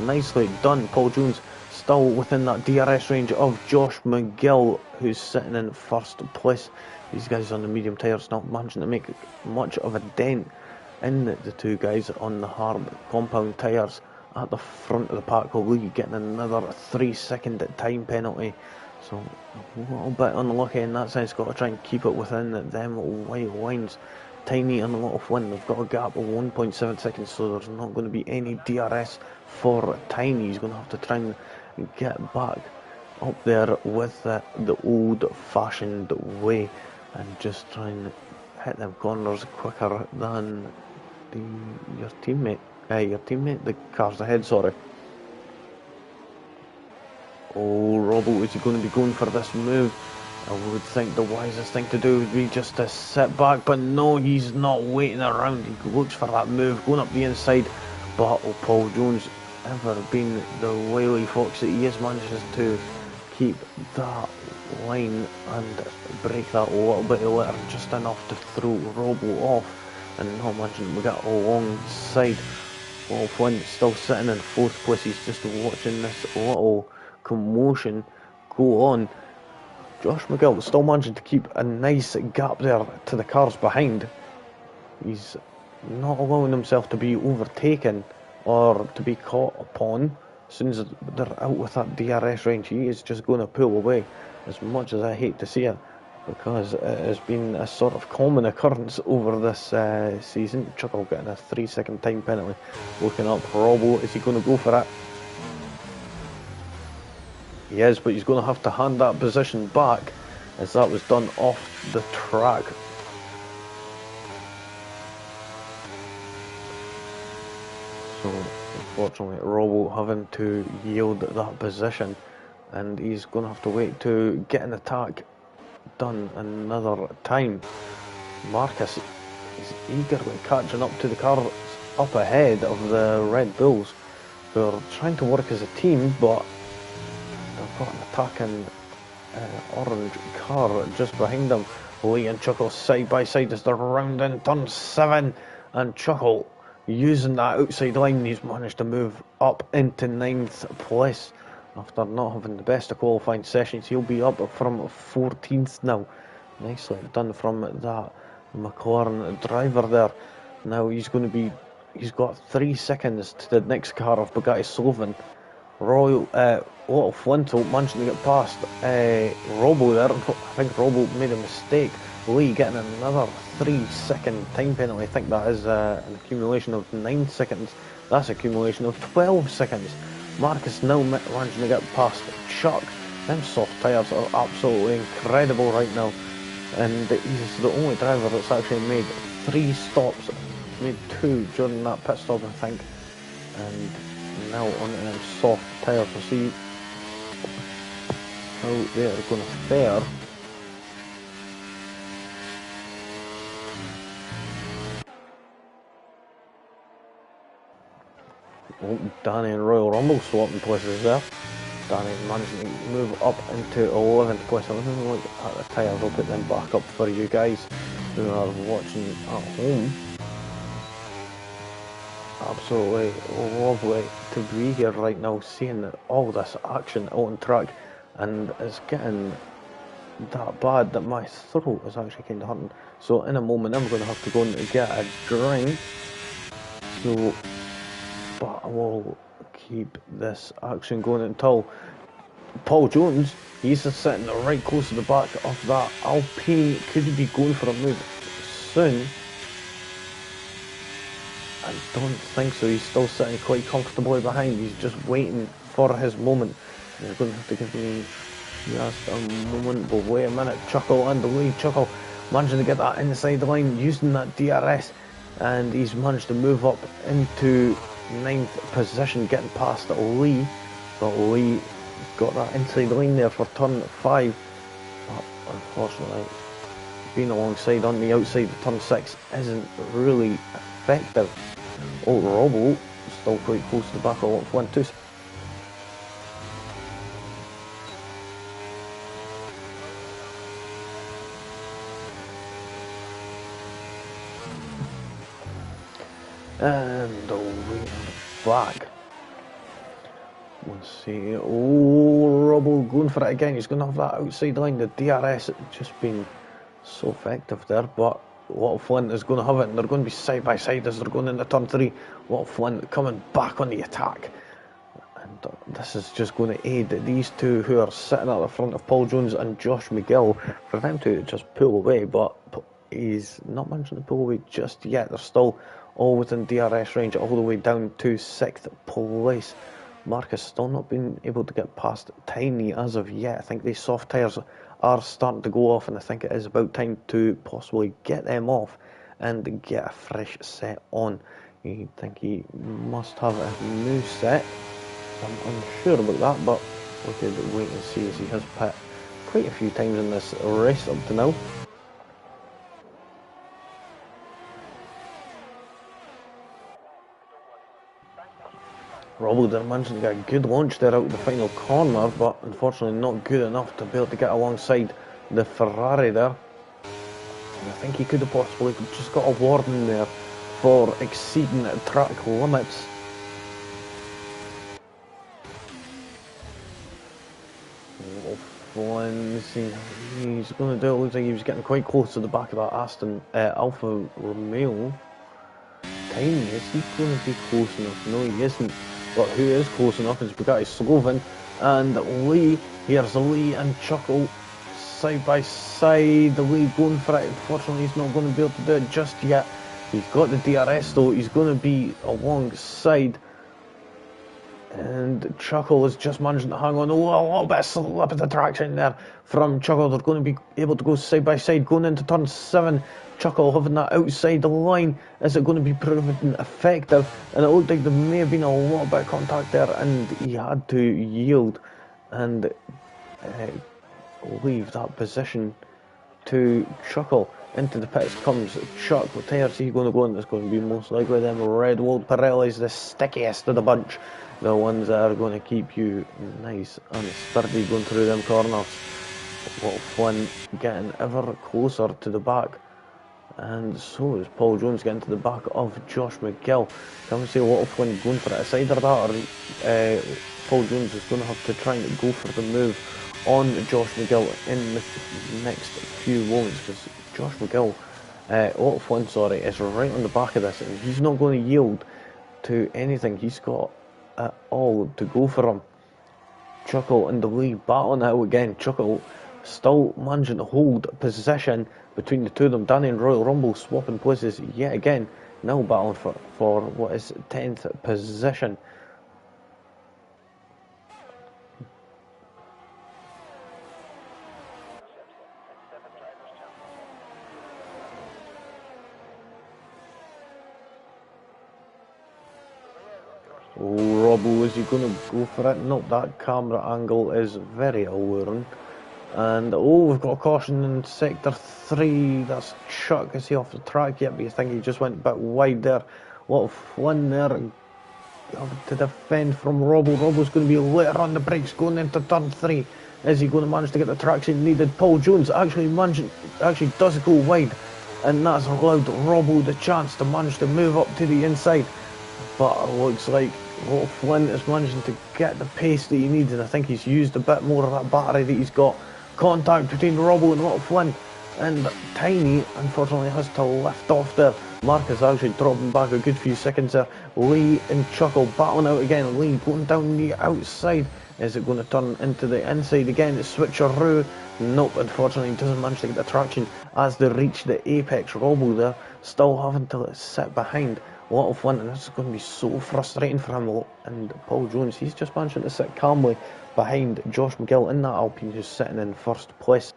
Nicely done. Paul Jones still within that DRS range of Josh McGill, who's sitting in 1st place. These guys on the medium tyres not managing to make much of a dent in the two guys on the hard compound tyres at the front of the pack. Lee getting another 3-second time penalty. So a little bit unlucky in that sense. Got to try and keep it within them white lines. Tiny and a little Flynn, they've got a gap of 1.7 seconds, so there's not going to be any DRS for Tiny. He's going to have to try and get back up there with the old-fashioned way and just try and hit them corners quicker than your teammate, the cars ahead, sorry. Oh, Robbo, is he going to be going for this move? I would think the wisest thing to do would be just to sit back, but no, he's not waiting around. He looks for that move, going up the inside, but Paul Jones, ever been the wily fox that he is, manages to keep that line and break that a little bit later, just enough to throw Robbo off, and not managing to get alongside. Well, Flynn still sitting in 4th place. He's just watching this little commotion go on. Josh McGill still managing to keep a nice gap there to the cars behind. He's not allowing himself to be overtaken or to be caught upon. As soon as they're out with that DRS range, he is just going to pull away, as much as I hate to see it, because it has been a sort of common occurrence over this season. Chuckle getting a 3-second time penalty. Looking up Robbo, is he going to go for it? He is, but he's going to have to hand that position back, as that was done off the track. So unfortunately, Robbo having to yield that position, and he's going to have to wait to get an attack done another time. Marcus is eagerly catching up to the cars up ahead of the Red Bulls, who are trying to work as a team, but got an attacking orange car just behind them. Lee and Chuckle side by side as they're rounding turn 7, and Chuckle using that outside line, he's managed to move up into 9th place after not having the best of qualifying sessions. He'll be up from 14th now. Nicely done from that McLaren driver there. Now he's got 3 seconds to the next car of Bugatti Slovan. Little Flinto managing to get past Robo there. I think Robo made a mistake. Lee getting another 3-second time penalty. I think that is an accumulation of 9 seconds. That's accumulation of 12 seconds. Marcus now managing to get past Chuck. Them soft tyres are absolutely incredible right now. And he's the only driver that's actually made 3 stops. Made 2 during that pit stop, I think. And now on them soft tyres, we'll see how they are going to fare. Oh, Danny and Royal Rumble swapping places there. Danny managing to move up into 11th place. I'm going to look at the tyres. I'll put them back up for you guys who are watching at home. Absolutely lovely to be here right now, seeing all this action on track, and it's getting that bad that my throat is actually kind of hurting. So in a moment I'm going to have to go and get a drink. So, but I will keep this action going until Paul Jones, he's just sitting right close to the back of that Alpine. Could he be going for a move soon? I don't think so. He's still sitting quite comfortably behind. He's just waiting for his moment. He's going to have to give me just a moment. But wait a minute. Chuckle and the lead. Chuckle managing to get that inside the line using that DRS. And he's managed to move up into 9th position, getting past Lee. But Lee got that inside the line there for turn 5. But unfortunately, being alongside on the outside of turn 6 isn't really effective. Oh, Robo still quite close to the back of Flintus. And we are back. Let's see. Oh, Robo going for it again. He's going to have that outside line. The DRS just been so effective there, but Little Flint is going to have it, and they're going to be side by side as they're going into turn 3. Little Flint coming back on the attack, and this is just going to aid these two who are sitting at the front of Paul Jones and Josh McGill for them to just pull away, but he's not managing to pull away just yet. They're still all within DRS range, all the way down to 6th place. Marcus still not been able to get past Tiny as of yet. I think these soft tyres are starting to go off, and I think it is about time to possibly get them off and get a fresh set on. I think he must have a new set. I'm unsure about that, but we could wait and see, as he has pit quite a few times in this race up to now. Robo did manage to get a good launch there out of the final corner, but unfortunately not good enough to be able to get alongside the Ferrari there. And I think he could have possibly just got a warning there for exceeding track limits. He's going to do it. Looks like he was getting quite close to the back of that Alfa Romeo. Tiny, is he going to be close enough? No, he isn't. But who is close enough is Bugatti Slovan and Lee. Here's Lee and Chuckle side by side. The Lee going for it. Unfortunately, he's not going to be able to do it just yet. He's got the DRS though. He's going to be alongside. And Chuckle is just managing to hang on. Oh, a little bit of slip of the traction there from Chuckle. They're going to be able to go side by side going into turn 7. Chuckle having that outside the line. Is it going to be proven effective? And it looked like there may have been a little bit of contact there, and he had to yield and leave that position to Chuckle. Into the pits comes Chuck. What tyres he's going to go in? It's going to be most likely them Red World Pirellis, the stickiest of the bunch. The ones that are going to keep you nice and sturdy going through them corners. What fun getting ever closer to the back. And so is Paul Jones getting to the back of Josh McGill. Can we see a lot of fun going for it? It's either that or Paul Jones is going to have to try and go for the move on Josh McGill in the next few moments, because Josh McGill, a lot of fun, sorry, is right on the back of this, and he's not going to yield to anything. He's got it all to go for him. Chuckle in the lead, battling out again. Chuckle still managing to hold position between the two of them. Danny and Royal Rumble swapping places yet again, now battling for what is 10th position. Robbo, is he going to go for it? No, that camera angle is very alluring. And we've got a caution in sector 3. That's Chuck. Is he off the track yet? But you think he just went a bit wide there. A lot of fun there to defend from Robbo. Robbo's going to be later on the brakes going into turn 3. Is he going to manage to get the traction needed? Paul Jones actually does go wide, and that's allowed Robbo the chance to manage to move up to the inside. But it looks like Flynn is managing to get the pace that he needs, and I think he's used a bit more of that battery that he's got. Contact between Robbo and Flynn, and Tiny unfortunately has to lift off there. Mark is actually dropping back a good few seconds there. Lee and Chuckle battling out again. Lee going down the outside. Is it going to turn into the inside again? Switcheroo. Nope, unfortunately he doesn't manage to get the traction as they reach the apex. Robbo there still having to sit behind. A lot of fun, and this is going to be so frustrating for him. And Paul Jones, he's just managing to sit calmly behind Josh McGill in that Alpine, who's sitting in first place.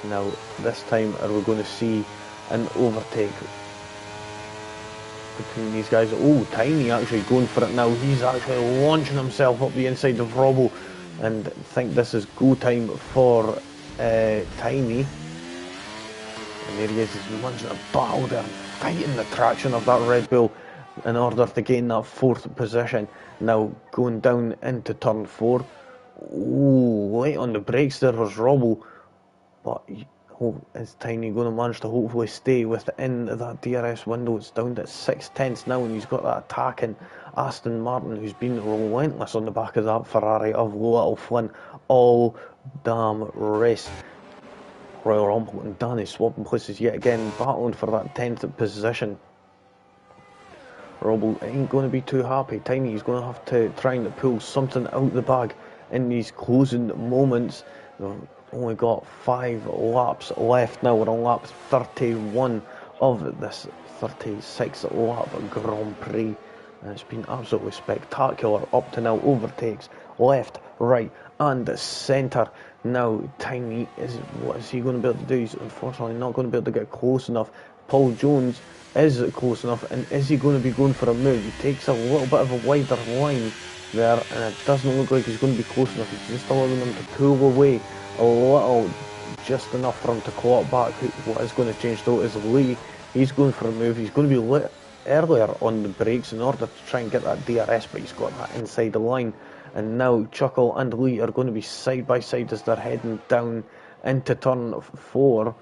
Now, this time, are we going to see an overtake between these guys? Oh, Tiny actually going for it now. He's actually launching himself up the inside of Robbo, and I think this is go time for Tiny. And there he is, he's managing to battle there, fighting the traction of that Red Bull in order to gain that 4th position. Now going down into turn 4. Ooh, late on the brakes there was Robbo, but is Tiny going to manage to hopefully stay within that DRS window? It's down to 6/10 now, and he's got that attacking Aston Martin, who's been relentless on the back of that Ferrari of Little Flynn all damn race. Royal Rumble and Danny swapping places yet again, battling for that 10th position. Rumble ain't going to be too happy. Tiny's going to have to try and pull something out the bag in these closing moments. We've only got 5 laps left now. We're on lap 31 of this 36 lap Grand Prix. And it's been absolutely spectacular up to now. Overtakes left, right and centre. Now Tiny, what is he going to be able to do? He's unfortunately not going to be able to get close enough. Paul Jones is close enough, and is he going to be going for a move? He takes a little bit of a wider line there, and it doesn't look like he's going to be close enough. He's just allowing him to pull away a little, just enough for him to claw it back. What is going to change though is Lee. He's going for a move. He's going to be lit earlier on the brakes in order to try and get that DRS, but he's got that inside the line. And now Chuckle and Lee are going to be side by side as they're heading down into turn 4,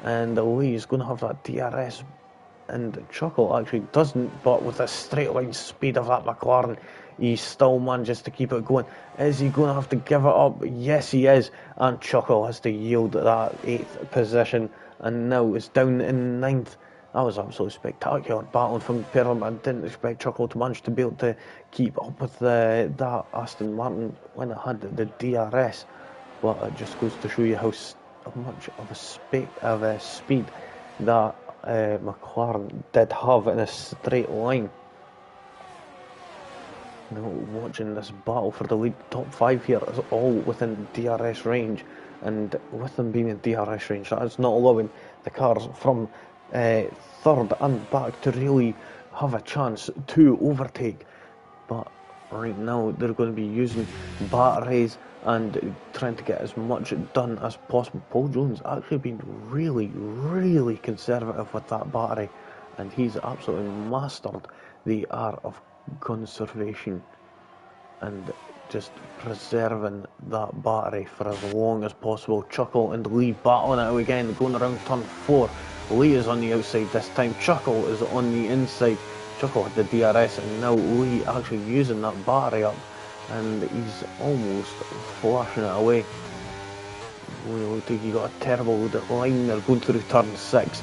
and Lee is going to have that DRS, and Chuckle actually doesn't, but with the straight line speed of that McLaren, he still manages to keep it going. Is he going to have to give it up? Yes, he is, and Chuckle has to yield that 8th position, and now it's down in 9th. That was absolutely spectacular battling from the pair of them. I didn't expect Chuckle to manage to be able to keep up with that Aston Martin when it had the DRS, but it just goes to show you how much of a speed that McLaren did have in a straight line. Now watching this battle for the lead, top 5 here is all within DRS range, and with them being in DRS range, that is not allowing the cars from 3rd and back to really have a chance to overtake. But right now they're going to be using batteries and trying to get as much done as possible. Paul Jones actually been really conservative with that battery, and he's absolutely mastered the art of conservation and just preserving that battery for as long as possible. Chuckle and Lee battling it out again, going around turn 4. Lee is on the outside this time, Chuckle is on the inside. Chuckle had the DRS, and now Lee actually using that battery up, and he's almost flashing it away. Looks like he got a terrible line there going through turn 6.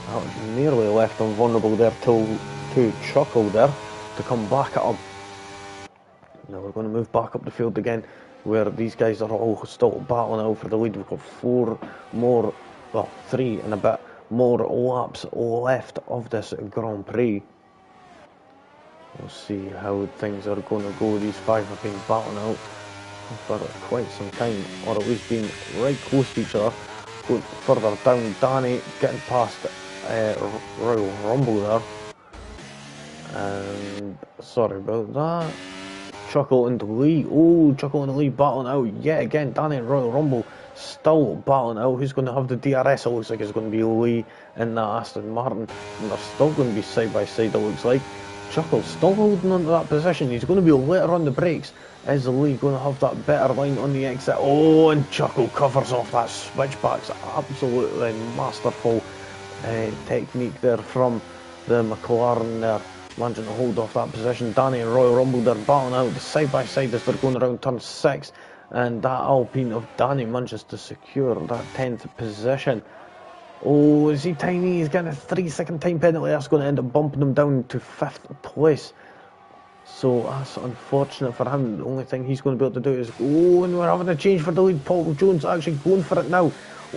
That was nearly left him vulnerable there to Chuckle there to come back at him. Now we're going to move back up the field again, where these guys are all still battling out for the lead. We've got 3 and a bit more laps left of this Grand Prix. We'll see how things are going to go. These 5 have been battling out for quite some time, or at least been right close to each other. Going further down, Danny getting past Royal Rumble there. And sorry about that. Chuckle and Lee. Oh, Chuckle and Lee battling out yet again. Danny and Royal Rumble still battling out. Who's going to have the DRS? It looks like it's going to be Lee in that Aston Martin. And they're still going to be side by side, it looks like. Chuckle's still holding on to that position. He's going to be later on the brakes. Is Lee going to have that better line on the exit? Oh, and Chuckle covers off that switchback. Absolutely masterful technique there from the McLaren there. Managing to hold off that position. Danny and Royal Rumble, they're battling out side by side as they're going around turn 6, and that Alpine of Danny manages to secure that 10th position. Oh, is he tiny? He's getting a 3-second time penalty. That's going to end up bumping him down to 5th place. So that's unfortunate for him. The only thing he's going to be able to do is, oh, and we're having a change for the lead. Paul Jones actually going for it now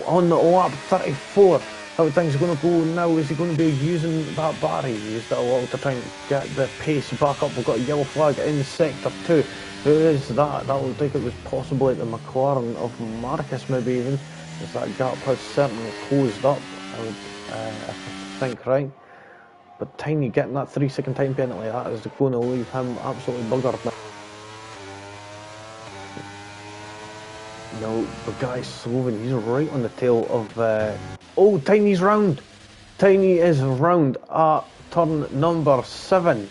on the lap 34. How things are going to go now? Is he going to be using that battery? He used it a lot to try and get the pace back up. We've got a yellow flag in sector 2. Who is that? That looked like it was possibly the McLaren of Marcus, maybe even, as that gap has certainly closed up, if I think right. But Tiny getting that 3-second time penalty, that is going to leave him absolutely buggered now. No, the guy Sloven, he's right on the tail of... oh, Tiny's round! Tiny is round at turn number 7.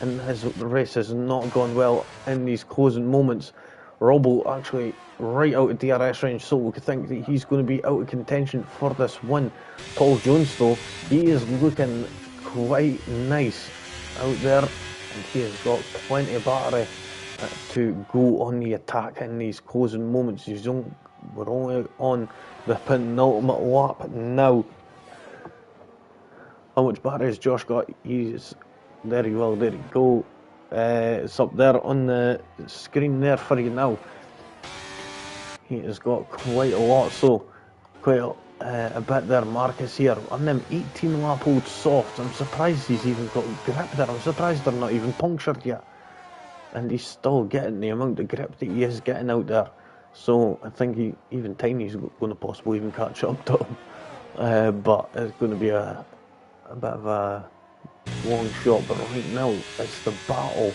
And his race has not gone well in these closing moments. Robbo actually right out of DRS range, so we could think that he's going to be out of contention for this win. Paul Jones, though, he is looking quite nice out there, and he has got plenty of battery to go on the attack in these closing moments. We're only on the penultimate lap now. How much battery has Josh got? There you go. It's up there on the screen there for you now. He has got quite a lot, so quite a bit there. Marcus here on them 18 lap old softs. I'm surprised he's even got grip there. I'm surprised they're not even punctured yet. And he's still getting the amount of grip that he is getting out there. So I think even Tiny's going to possibly even catch up to him. But it's going to be a bit of a long shot. But right now, it's the battle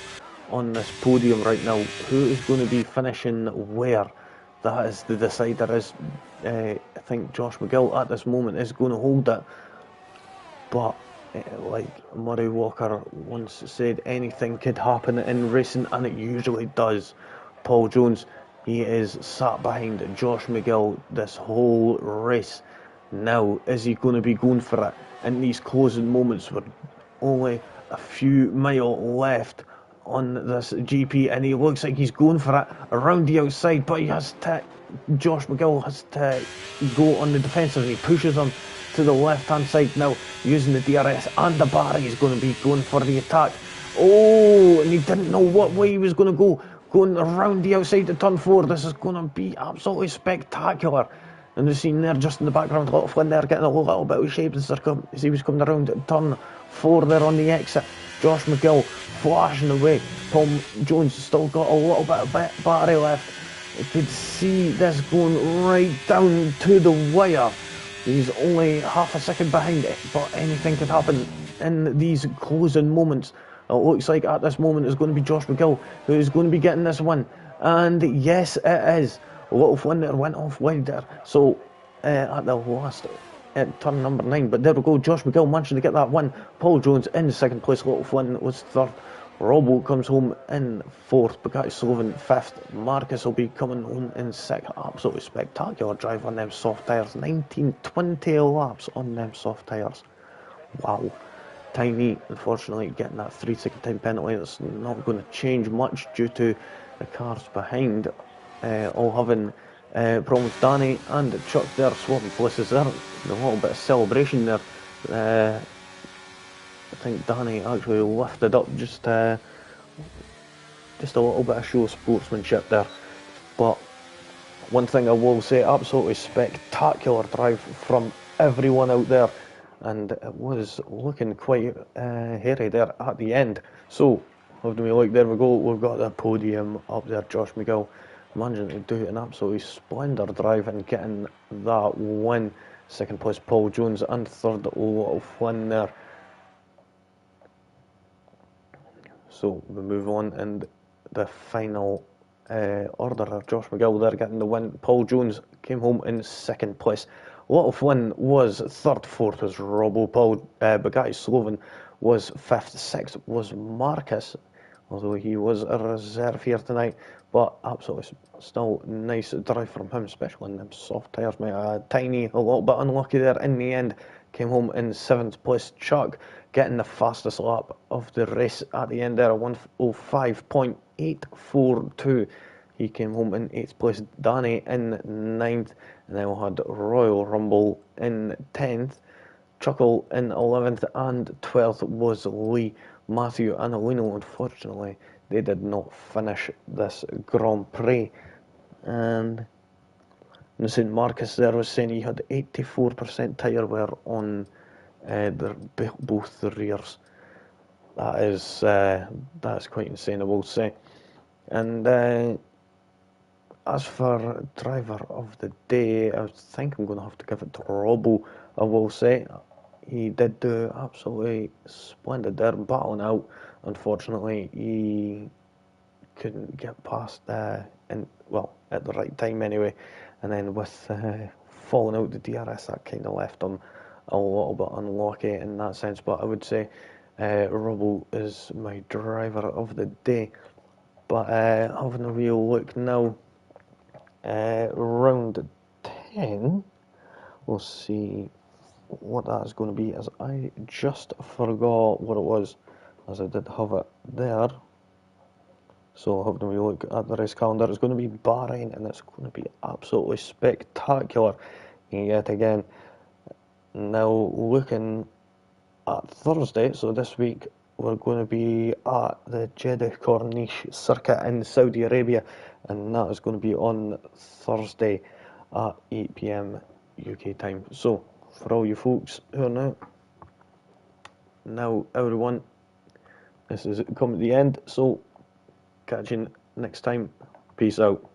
on this podium right now. Who is going to be finishing where? That is the decider. I think Josh McGill at this moment is going to hold it. But like Murray Walker once said, anything could happen in racing, and it usually does. Paul Jones, he is sat behind Josh McGill this whole race. Now, is he going to be going for it in these closing moments? We're only a few miles left on this GP, and he looks like he's going for it around the outside, but Josh McGill has to go on the defensive, and he pushes him to the left hand side now, using the DRS and the battery. He's going to be going for the attack. Oh, and he didn't know what way he was going to go, going around the outside of turn 4. This is going to be absolutely spectacular. And we've seen there just in the background, a lot of Flynn there getting a little bit of shape as he was coming around at turn 4 there on the exit. Josh McGill flashing away. Paul Jones still got a little bit of battery left. You could see this going right down to the wire. He's only half a second behind it, but anything could happen in these closing moments It looks like at this moment it's going to be Josh McGill who is going to be getting this win. And yes, it is. A little fun there went off wide there. So at the last turn number 9. But there we go. Josh McGill managed to get that win. Paul Jones in second place. Little Flynn was third. Robbo comes home in fourth. Bugatti Sullivan fifth. Marcus will be coming home in sixth. Absolutely spectacular drive on them soft tyres. 19-20 laps on them soft tyres. Wow. Tiny, unfortunately, getting that 3-second time penalty. That's not going to change much due to the cars behind all having problems. Danny and Chuck there swapping places there. A little bit of celebration there. I think Danny actually lifted up just a little bit of show sportsmanship there. But one thing I will say, absolutely spectacular drive from everyone out there. And it was looking quite hairy there at the end. So, how do we look? There we go. We've got the podium up there. Josh McGill managing to do an absolutely splendid drive and getting that win. Second place, Paul Jones, and third, Little Flynn there. So we move on, and the final order. Josh McGill there getting the win. Paul Jones came home in second place. Little Flynn was third, fourth was Robbo. Paul Bugatti Sullivan was fifth, sixth was Marcus, although he was a reserve here tonight. But absolutely still nice drive from him, especially in them soft tyres. Tiny, a little bit unlucky there in the end. Came home in seventh place. Chuck getting the fastest lap of the race at the end there, 1:05.842. He came home in 8th place. Danny in 9th. And then we had Royal Rumble in 10th. Chuckle in 11th. And 12th was Lee. Matthew and Alino, unfortunately, they did not finish this Grand Prix. And St. Marcus there was saying he had 84% tyre wear on both the rears. That is quite insane, I will say. And as for driver of the day, I think I'm going to have to give it to Robbo, I will say. He did do absolutely splendid there, battling out. Unfortunately, he couldn't get past at the right time anyway. And then with falling out the DRS, that kind of left him a little bit unlucky in that sense. But I would say Robbo is my driver of the day. But having a real look now, round 10, we'll see what that is going to be, as I just forgot what it was, as I did have it there. So having a real look at the race calendar, it's going to be Bahrain, and it's going to be absolutely spectacular yet again. Now looking at Thursday, so this week we're going to be at the Jeddah Corniche circuit in Saudi Arabia, and that is going to be on Thursday at 8 PM UK time. So for all you folks who are now everyone, this is come at the end, so catch you next time. Peace out.